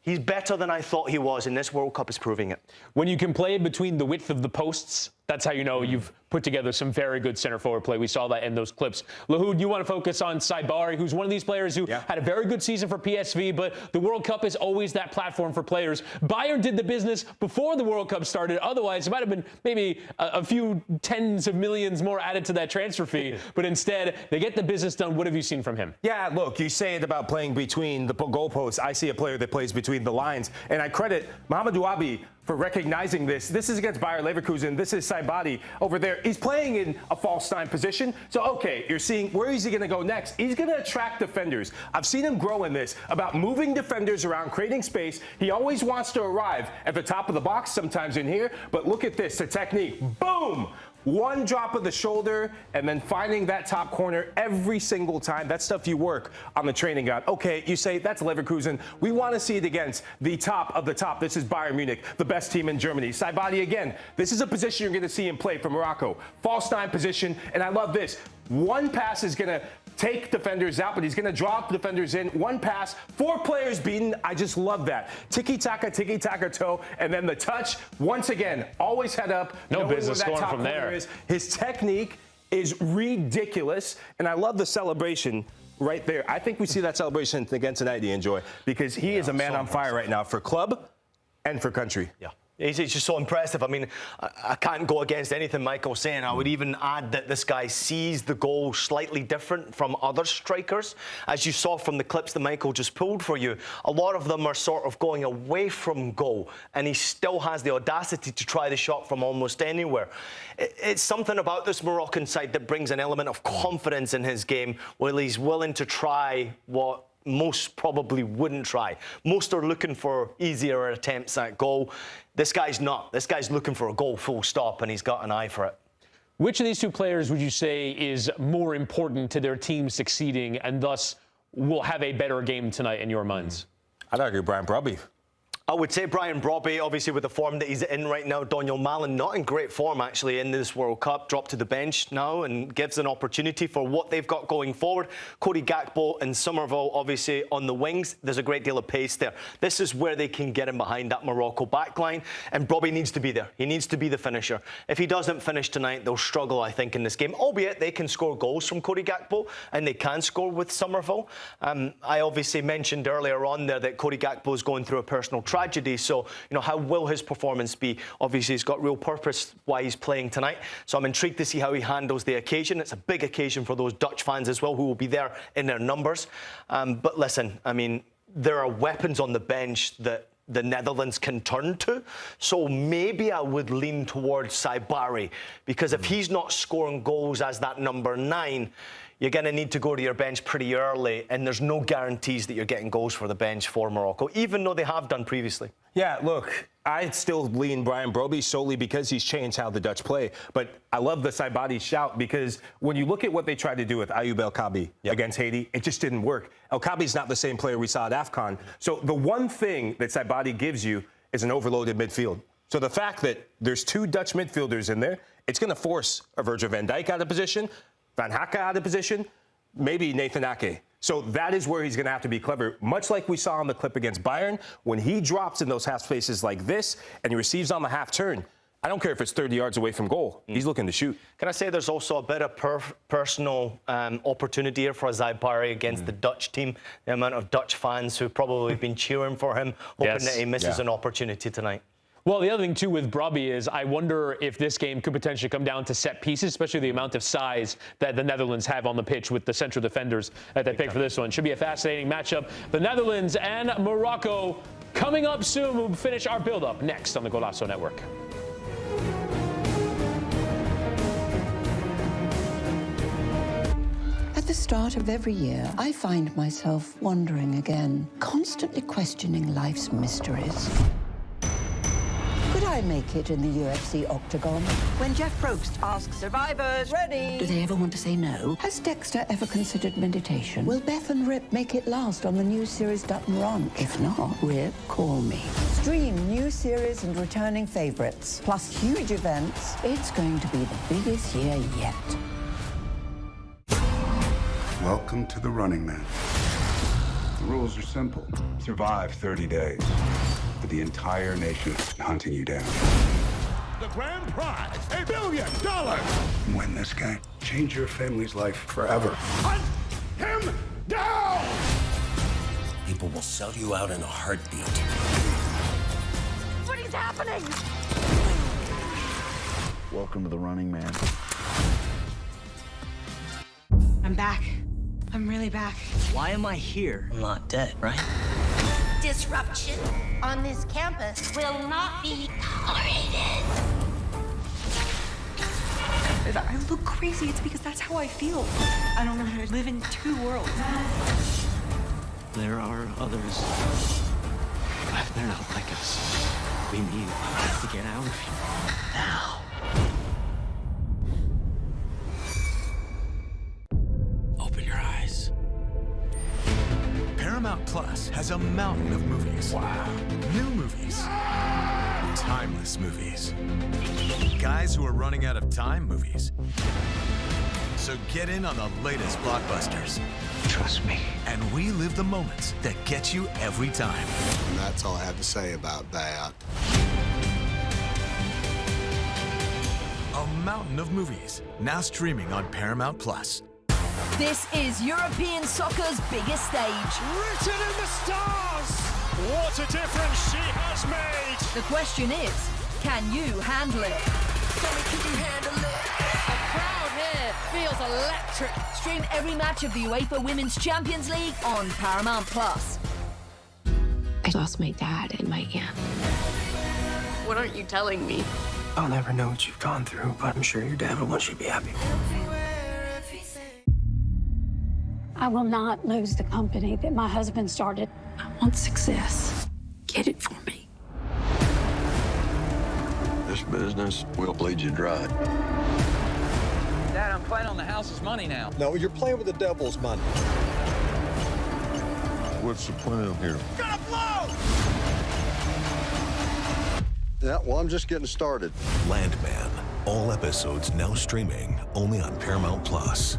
Speaker 13: He's better than I thought he was, and this World Cup is proving it.
Speaker 10: When you can play between the width of the posts, that's how you know you've put together some very good center forward play. We saw that in those clips. Lahoud, you want to focus on Saibari, who's one of these players who had a very good season for PSV, but the World Cup is always that platform for players. Bayern did the business before the World Cup started. Otherwise, it might have been maybe a few tens of millions more added to that transfer fee. But instead, they get the business done. What have you seen from him?
Speaker 11: Yeah, look, you say it about playing between the goalposts. I see a player that plays between the lines. And I credit Mohamed Ouabi for recognizing this. This is against Bayer Leverkusen. This is Saibari over there. He's playing in a false nine position. So, okay, you're seeing where is he going to go next? He's going to attract defenders. I've seen him grow in this, about moving defenders around, creating space. He always wants to arrive at the top of the box, sometimes in here. But look at this, the technique. Boom! One drop of the shoulder and then finding that top corner every single time. That's stuff you work on the training ground. Okay, you say that's Leverkusen. We want to see it against the top of the top. This is Bayern Munich, the best team in Germany. Saibari again. This is a position you're going to see him play for Morocco. False nine position, and I love this. One pass is going to take defenders out, but he's going to drop defenders in. One pass, 4 players beaten. I just love that. Tiki-taka toe, and then the touch. Once again, always head up.
Speaker 10: No business scoring from there.
Speaker 11: His technique is ridiculous, and I love the celebration right there. I think we see that celebration again tonight, Enjoy, because he is a man on fire right now for club and for country.
Speaker 13: Yeah. He's just so impressive. I mean, I can't go against anything Michael's saying. I would even add that this guy sees the goal slightly different from other strikers. As you saw from the clips that Michael just pulled for you, a lot of them are sort of going away from goal, and he still has the audacity to try the shot from almost anywhere. It's something about this Moroccan side that brings an element of confidence in his game, where he's willing to try what most probably wouldn't try. Most are looking for easier attempts at goal. This guy's not. This guy's looking for a goal full stop, and he's got an eye for it.
Speaker 10: Which of these 2 players would you say is more important to their team succeeding and thus will have a better game tonight in your minds?
Speaker 11: I'd argue Brian Brobby.
Speaker 13: I would say Brian Brobby, obviously with the form that he's in right now. Daniel Malen not in great form actually in this World Cup, dropped to the bench now and gives an opportunity for what they've got going forward. Cody Gakpo and Somerville obviously on the wings. There's a great deal of pace there. This is where they can get him behind that Morocco backline, and Brobby needs to be there. He needs to be the finisher. If he doesn't finish tonight, they'll struggle, I think, in this game, albeit they can score goals from Cody Gakpo and they can score with Somerville. I obviously mentioned earlier on there that Cody Gakpo is going through a personal tragedy. So, how will his performance be? Obviously, he's got real purpose why he's playing tonight. So I'm intrigued to see how he handles the occasion. It's a big occasion for those Dutch fans as well, who will be there in their numbers. But listen, I mean, there are weapons on the bench that the Netherlands can turn to. So maybe I would lean towards Saibari, because if he's not scoring goals as that number 9, you're going to need to go to your bench pretty early, and there's no guarantees that you're getting goals for the bench for Morocco, even though they have done previously.
Speaker 11: Yeah, look, I'd still lean Brian Brobby solely because he's changed how the Dutch play. But I love the Saibari shout, because when you look at what they tried to do with Ayoub El Kaabi against Haiti, it just didn't work. El Kaabi's not the same player we saw at AFCON. So the one thing that Saibari gives you is an overloaded midfield. So the fact that there's 2 Dutch midfielders in there, it's going to force a Virgil van Dijk out of position, Van Hacke out of position, maybe Nathan Ake. So that is where he's going to have to be clever, much like we saw in the clip against Bayern. When he drops in those half spaces like this and he receives on the half turn, I don't care if it's 30 yards away from goal. He's looking to shoot.
Speaker 13: Can I say there's also a bit of personal opportunity here for Zaibari against the Dutch team? The amount of Dutch fans who've probably been cheering for him, hoping that he misses an opportunity tonight.
Speaker 10: Well, the other thing, too, with Brobby is I wonder if this game could potentially come down to set pieces, especially the amount of size that the Netherlands have on the pitch with the central defenders that they pick for this one. Should be a fascinating matchup. The Netherlands and Morocco coming up soon. We'll finish our build-up next on the Golazo Network.
Speaker 15: At the start of every year, I find myself wondering again, constantly questioning life's mysteries. Could I make it in the UFC octagon?
Speaker 16: When Jeff Probst asks survivors, ready?
Speaker 15: Do they ever want to say no? Has Dexter ever considered meditation? Will Beth and Rip make it last on the new series Dutton Ranch? If not, Rip, call me. Stream new series and returning favorites, plus huge events. It's going to be the biggest year yet.
Speaker 6: Welcome to the Running Man. The rules are simple. Survive 30 days. But the entire nation is hunting you down.
Speaker 17: The grand prize, $1 billion.
Speaker 6: Win this game. Change your family's life forever.
Speaker 17: Hunt him down!
Speaker 3: People will sell you out in a heartbeat.
Speaker 2: What is happening?
Speaker 28: Welcome to the Running Man.
Speaker 9: I'm back. I'm really back.
Speaker 3: Why am I here? I'm not dead, right?
Speaker 2: Disruption on this campus will not be tolerated.
Speaker 9: If I look crazy, it's because that's how I feel. I don't know how to live in two worlds.
Speaker 18: There are others. But they're not like us. We need to get out of here. Now.
Speaker 8: Open your eyes. Paramount Plus has a mountain of movies. Wow. New movies. Timeless movies. Guys who are running out of time movies. So get in on the latest blockbusters.
Speaker 3: Trust me.
Speaker 8: And relive the moments that get you every time.
Speaker 4: And that's all I have to say about that.
Speaker 8: A mountain of movies, now streaming on Paramount Plus.
Speaker 21: This is European soccer's biggest stage.
Speaker 17: Written in the stars! What a difference she has made!
Speaker 21: The question is, can you handle it? Can you handle it? The crowd here feels electric. Stream every match of the UEFA Women's Champions League on Paramount Plus.
Speaker 5: I lost my dad and my aunt.
Speaker 1: What aren't you telling me?
Speaker 3: I'll never know what you've gone through, but I'm sure your dad will want you to be happy.
Speaker 7: I will not lose the company that my husband started. I want success. Get it for me.
Speaker 28: This business will bleed you dry.
Speaker 22: Dad, I'm playing on the house's money now.
Speaker 14: No, you're playing with the devil's money.
Speaker 28: What's the plan here?
Speaker 17: Gonna blow!
Speaker 28: Yeah, well, I'm just getting started.
Speaker 8: Landman. All episodes now streaming only on Paramount Plus.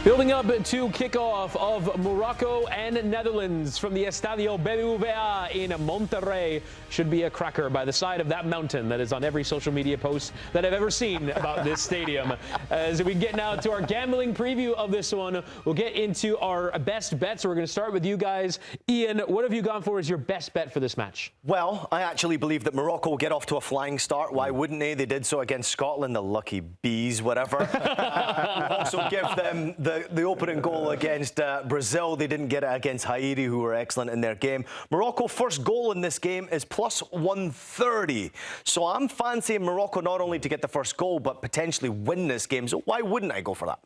Speaker 10: Building up to kickoff of Morocco and Netherlands from the Estadio BBVA in Monterrey. Should be a cracker by the side of that mountain that is on every social media post that I've ever seen about this stadium. As we get now to our gambling preview of this one, we'll get into our best bets. We're going to start with you guys. Ian, what have you gone for as your best bet for this match?
Speaker 13: Well, I actually believe that Morocco will get off to a flying start. Why wouldn't they? They did so against Scotland, the lucky bees, whatever. Also give them the opening goal against Brazil. They didn't get it against Haiti, who were excellent in their game. Morocco, first goal in this game is plus 130. So I'm fancying Morocco not only to get the first goal, but potentially win this game. So why wouldn't I go for that?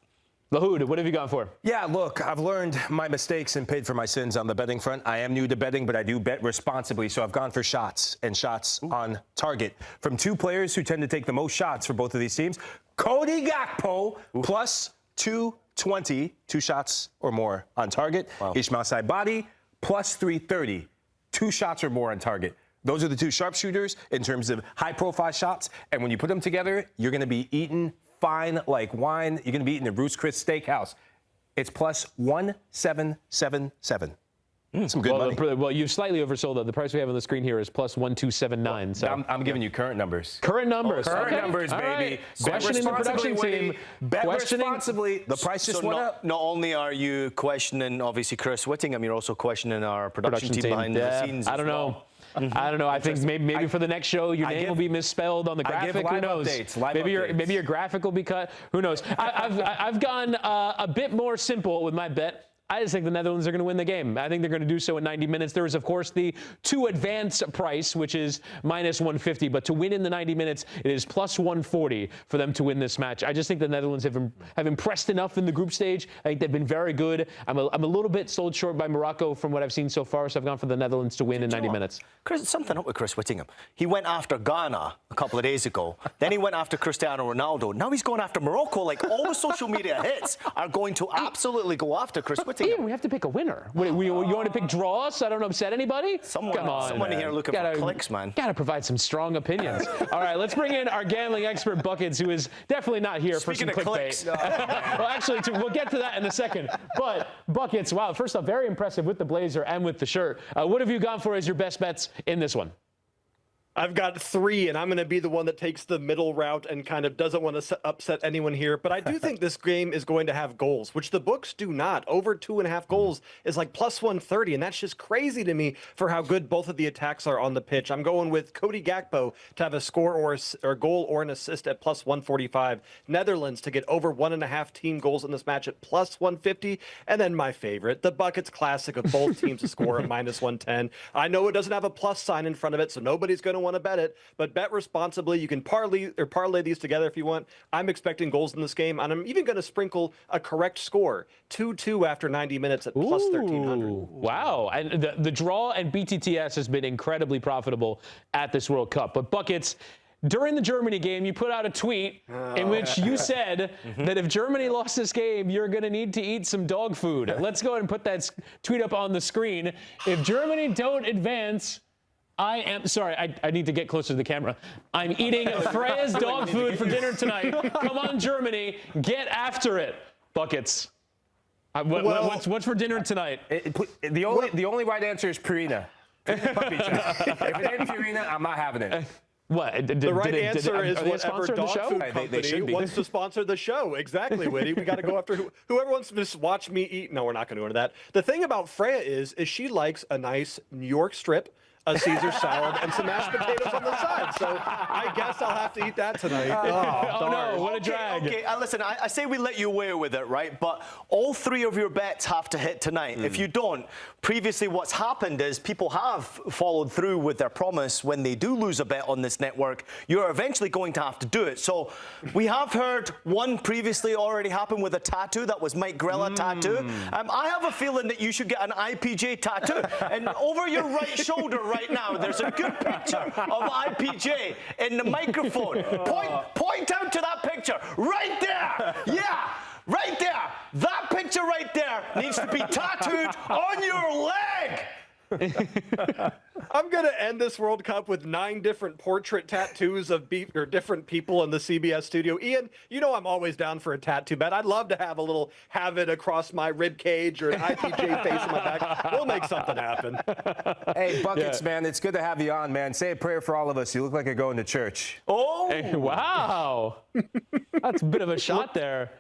Speaker 10: Lahoud, what have you gone for?
Speaker 11: Yeah, look, I've learned my mistakes and paid for my sins on the betting front. I am new to betting, but I do bet responsibly. So I've gone for shots and shots on target from two players who tend to take the most shots for both of these teams. Cody Gakpo, plus 220, 2 shots or more on target. Wow. Ismail Saibadi, plus 330, 2 shots or more on target. Those are the two sharpshooters in terms of high-profile shots. And when you put them together, you're going to be eating fine like wine. You're going to be eating the Ruth's Chris Steakhouse. It's plus 1777. Some good money.
Speaker 10: Well, you've slightly oversold it. The price we have on the screen here is plus 1279. So
Speaker 11: I'm giving you current numbers.
Speaker 10: Current numbers.
Speaker 11: Current numbers,
Speaker 10: All
Speaker 11: baby.
Speaker 10: Right. Questioning the production team.
Speaker 11: Bet responsibly. The price just went up.
Speaker 13: Not only are you questioning, obviously, Chris Wittyngham, you're also questioning our production team behind the scenes.
Speaker 10: I don't know. I don't know. I think maybe for the next show, your name will be misspelled on the graphic. Who knows? Maybe your graphic will be cut. Who knows? I've gone a bit more simple with my bet. I just think the Netherlands are going to win the game. I think they're going to do so in 90 minutes. There is, of course, the to advance price, which is minus 150. But to win in the 90 minutes, it is plus 140 for them to win this match. I just think the Netherlands have impressed enough in the group stage. I think they've been very good. I'm a little bit sold short by Morocco from what I've seen so far, so I've gone for the Netherlands to win in 90 minutes.
Speaker 13: Chris, something up with Chris Wittyngham. He went after Ghana a couple of days ago. Then he went after Cristiano Ronaldo. Now he's going after Morocco. Like, all the social media hits are going to absolutely go after Chris Wittyngham.
Speaker 10: Ian, we have to pick a winner. You want to pick draws so I don't upset anybody? Come on,
Speaker 13: someone here looking for clicks, man.
Speaker 10: Got to provide some strong opinions. All right, let's bring in our gambling expert, Buckets, who is definitely not here for some clickbait. Well, actually, we'll get to that in a second. But, Buckets, wow, first off, very impressive with the blazer and with the shirt. What have you gone for as your best bets in this one?
Speaker 12: I've got 3, and I'm going to be the one that takes the middle route and kind of doesn't want to upset anyone here. But I do think this game is going to have goals, which the books do not. Over 2.5 goals is like plus 130, and that's just crazy to me for how good both of the attacks are on the pitch. I'm going with Cody Gakpo to have a score or a goal or an assist at plus 145. Netherlands to get over 1.5 team goals in this match at plus 150. And then my favorite, the Buckets classic of both teams to score at minus 110. I know it doesn't have a plus sign in front of it, so nobody's going to want to bet it, but bet responsibly. You can parlay these together if you want. I'm expecting goals in this game, and I'm even going to sprinkle a correct score, 2-2 after 90 minutes at plus 1,300.
Speaker 10: Wow, and the draw and BTTS has been incredibly profitable at this World Cup. But Buckets, during the Germany game, you put out a tweet in which you said that if Germany lost this game, you're going to need to eat some dog food. Let's go ahead and put that tweet up on the screen. If Germany don't advance, I need to get closer to the camera. I'm eating Freya's dog food for dinner tonight. Come on, Germany, get after it. Buckets. What's for dinner tonight?
Speaker 11: The only right answer is Purina. Puppy check. If it ain't Purina, I'm not having it.
Speaker 10: What?
Speaker 12: The right answer is whatever dog food company wants to sponsor the show. Exactly, Witty. We got to go after whoever wants to just watch me eat. No, we're not going to go into that. The thing about Freya is she likes a nice New York strip, a Caesar salad, and some mashed potatoes on the side. So I guess I'll have to eat that tonight.
Speaker 10: Oh no, what a drag.
Speaker 13: Okay, listen, I say we let you away with it, right? But all 3 of your bets have to hit tonight. If you don't, previously what's happened is people have followed through with their promise. When they do lose a bet on this network, you're eventually going to have to do it. So we have heard one previously already happen with a tattoo. That was Mike Grella tattoo. I have a feeling that you should get an IPJ tattoo. And over your right shoulder right now, there's a good picture of IPJ in the microphone. Point out to that picture right there. Yeah, right there. That picture right there needs to be tattooed on your leg.
Speaker 12: I'm going to end this World Cup with 9 different portrait tattoos of different people in the CBS studio. Ian, you know I'm always down for a tattoo bet. I'd love to have a little it across my rib cage or an IPJ face on my back. We'll make something happen.
Speaker 11: Hey, Buckets, man, it's good to have you on, man. Say a prayer for all of us. You look like you're going to church.
Speaker 13: Oh!
Speaker 10: Hey, wow. That's a bit of a shot there.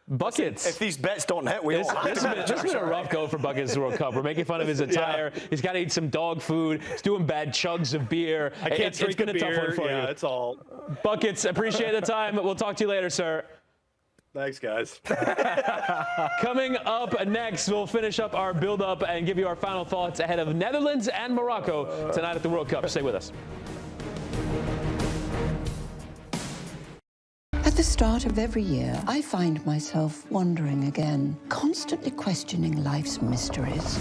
Speaker 10: Buckets.
Speaker 13: If these bets don't hit,
Speaker 10: this has been a rough go for Buckets World Cup. We're making fun of his attire. Yeah. He's got to eat some dog food. He's doing bad chugs of beer.
Speaker 12: I can't drink
Speaker 10: it's been a
Speaker 12: beer.
Speaker 10: tough one for you.
Speaker 12: It's all.
Speaker 10: Buckets, appreciate the time. We'll talk to you later, sir.
Speaker 12: Thanks, guys.
Speaker 10: Coming up next, we'll finish up our build-up and give you our final thoughts ahead of Netherlands and Morocco tonight at the World Cup. Stay with us.
Speaker 15: At the start of every year, I find myself wondering again, constantly questioning life's mysteries.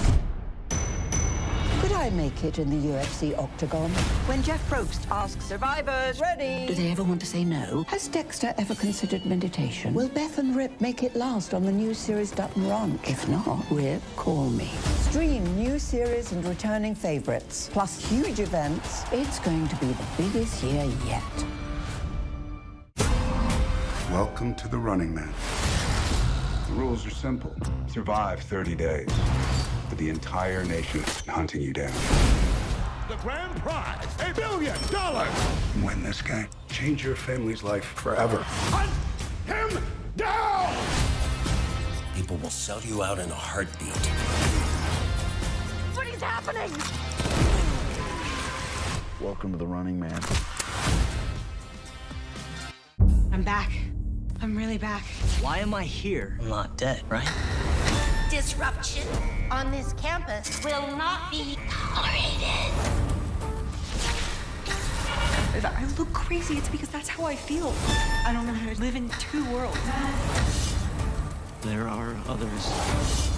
Speaker 15: Could I make it in the UFC octagon?
Speaker 16: When Jeff Probst asks survivors, ready?
Speaker 15: Do they ever want to say no? Has Dexter ever considered meditation? Will Beth and Rip make it last on the new series Dutton Ranch? If not, Rip, call me. Stream new series and returning favorites, plus huge events. It's going to be the biggest year yet.
Speaker 6: Welcome to the Running Man. The rules are simple. Survive 30 days. but the entire nation is hunting you down.
Speaker 17: The grand prize, $1 billion.
Speaker 6: Win this game. Change your family's life forever.
Speaker 17: Hunt him down!
Speaker 3: People will sell you out in a heartbeat.
Speaker 21: What is happening?
Speaker 28: Welcome to the Running Man.
Speaker 9: I'm back. I'm really back.
Speaker 3: Why am I here? I'm not dead, right?
Speaker 21: Disruption on this campus will not be tolerated.
Speaker 9: If I look crazy, it's because that's how I feel. I don't know how to live in two worlds.
Speaker 18: There are others,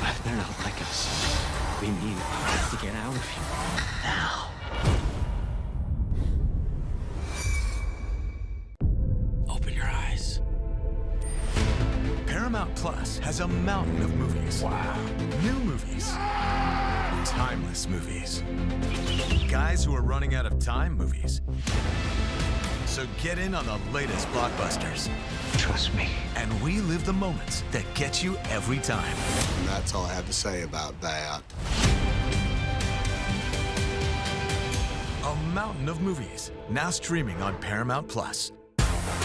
Speaker 18: but they're not like us. We need to get out of here now.
Speaker 3: Open your eyes.
Speaker 8: Paramount Plus has a mountain of movies. Wow. New movies. Timeless movies. Guys who are running out of time movies. So get in on the latest blockbusters.
Speaker 3: Trust me.
Speaker 8: And we live the moments that get you every time.
Speaker 4: And that's all I have to say about that.
Speaker 8: A mountain of movies, now streaming on Paramount Plus.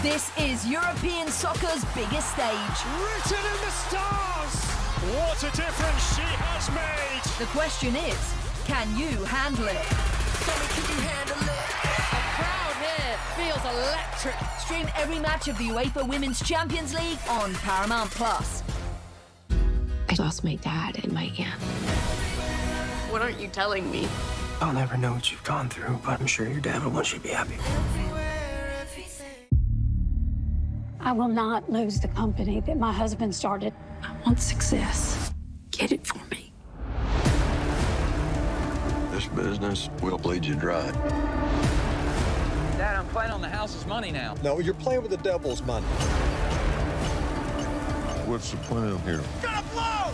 Speaker 21: This is European soccer's biggest stage.
Speaker 17: Written in the stars! What a difference she has made!
Speaker 21: The question is, can you handle it?
Speaker 1: Can you handle it?
Speaker 21: The crowd here feels electric. Stream every match of the UEFA Women's Champions League on Paramount Plus.
Speaker 5: I lost my dad and my aunt.
Speaker 1: What aren't you telling me?
Speaker 3: I'll never know what you've gone through, but I'm sure your dad will want you to be happy.
Speaker 7: I will not lose the company that my husband started. I want success. Get it for me.
Speaker 28: This business will bleed you dry.
Speaker 22: Dad, I'm playing on the house's money now.
Speaker 14: No, you're playing with the devil's money.
Speaker 28: What's the plan here?
Speaker 17: Gonna blow!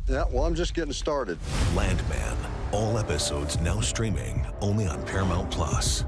Speaker 28: Yeah, well, I'm just getting started.
Speaker 2: Landman. All episodes now streaming only on Paramount Plus.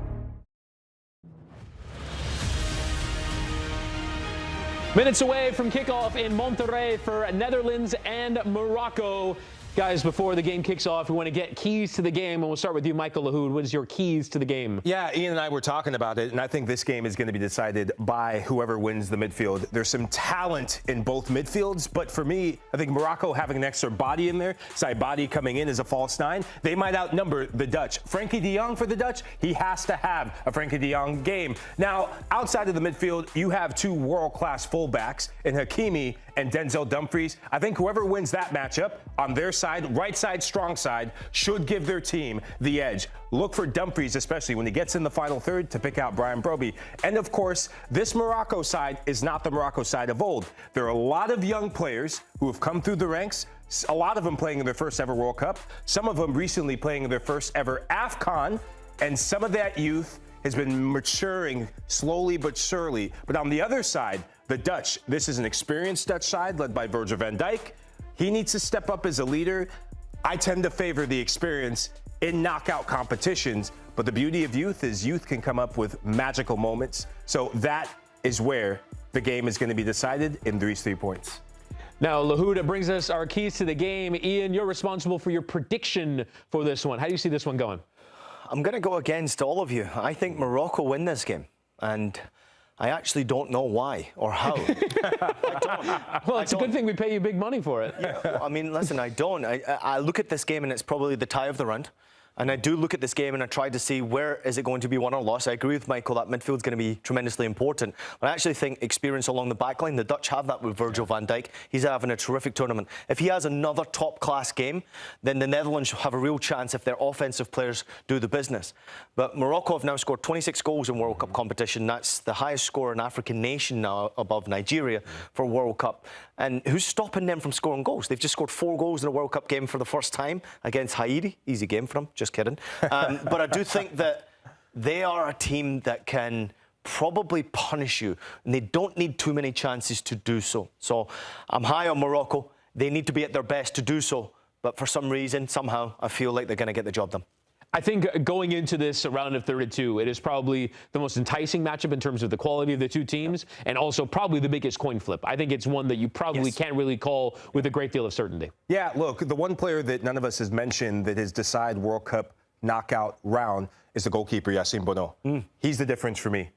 Speaker 10: Minutes away from kickoff in Monterrey for Netherlands and Morocco. Guys, before the game kicks off, we want to get keys to the game, and we'll start with you, Michael Lahoud. What is your keys to the game?
Speaker 11: Yeah, Ian and I were talking about it, and I think this game is going to be decided by whoever wins the midfield. There's some talent in both midfields, but for me, I think Morocco having an extra body in there, Saibadi coming in as a false nine, they might outnumber the Dutch. Frankie de Jong for the Dutch, he has to have a Frankie de Jong game. Now, outside of the midfield, you have two world-class fullbacks in Hakimi and Denzel Dumfries. I think whoever wins that matchup on their side, right side, strong side, should give their team the edge. Look for Dumfries, especially when he gets in the final third, to pick out Brian Broby. And of course, this Morocco side is not the Morocco side of old. There are a lot of young players who have come through the ranks, a lot of them playing in their first ever World Cup, some of them recently playing in their first ever AFCON, and some of that youth has been maturing slowly but surely. But on the other side, the Dutch, this is an experienced Dutch side led by Virgil van Dijk. He needs to step up as a leader. I tend to favor the experience in knockout competitions, but the beauty of youth is youth can come up with magical moments. So that is where the game is going to be decided in these 3 points.
Speaker 10: Now, Lahoud, it brings us our keys to the game. Ian, you're responsible for your prediction for this one. How do you see this one going?
Speaker 13: I'm going to go against all of you. I think Morocco win this game, and I actually don't know why or how. I don't.
Speaker 10: Well, it's a good thing we pay you big money for it.
Speaker 13: Yeah, well, I mean, listen, I don't. I look at this game and it's probably the tie of the round. And I do look at this game and I try to see where is it going to be won or lost. I agree with Michael that midfield's going to be tremendously important. But I actually think experience along the back line, the Dutch have that with Virgil van Dijk. He's having a terrific tournament. If he has another top-class game, then the Netherlands have a real chance if their offensive players do the business. But Morocco have now scored 26 goals in World Cup competition. That's the highest score in African nation now, above Nigeria, for World Cup. And who's stopping them from scoring goals? They've just scored 4 goals in a World Cup game for the first time against Haiti. Easy game for them, just kidding. But I do think that they are a team that can probably punish you, and they don't need too many chances to do so. So I'm high on Morocco. They need to be at their best to do so. But for some reason, somehow, I feel like they're going to get the job done.
Speaker 10: I think going into this round of 32, it is probably the most enticing matchup in terms of the quality of the two teams, and also probably the biggest coin flip. I think it's one that you probably can't really call with a great deal of certainty.
Speaker 11: Yeah, look, the one player that none of us has mentioned that has decided World Cup knockout round is the goalkeeper, Yassine Bono. He's the difference for me.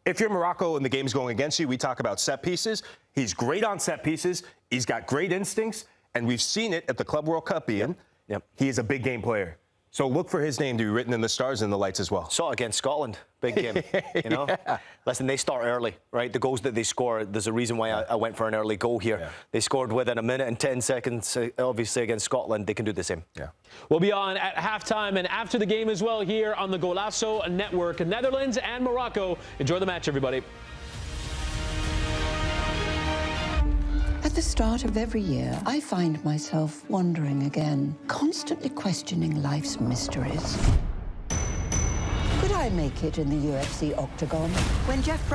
Speaker 11: If you're Morocco and the game's going against you, we talk about set pieces. He's great on set pieces. He's got great instincts, and we've seen it at the Club World Cup, Ian. He is a big game player. So look for his name to be written in the stars and the lights as well.
Speaker 13: Saw it against Scotland, big game. You know, listen, they start early, right? The goals that they score, there's a reason why I went for an early goal here. They scored within a minute and 10 seconds, obviously against Scotland. They can do the same.
Speaker 10: We'll be on at halftime and after the game as well here on the Golazo Network. Netherlands and Morocco. Enjoy the match, everybody.
Speaker 15: At the start of every year, I find myself wondering again, constantly questioning life's mysteries. Could I make it in the UFC octagon?
Speaker 16: When Jeff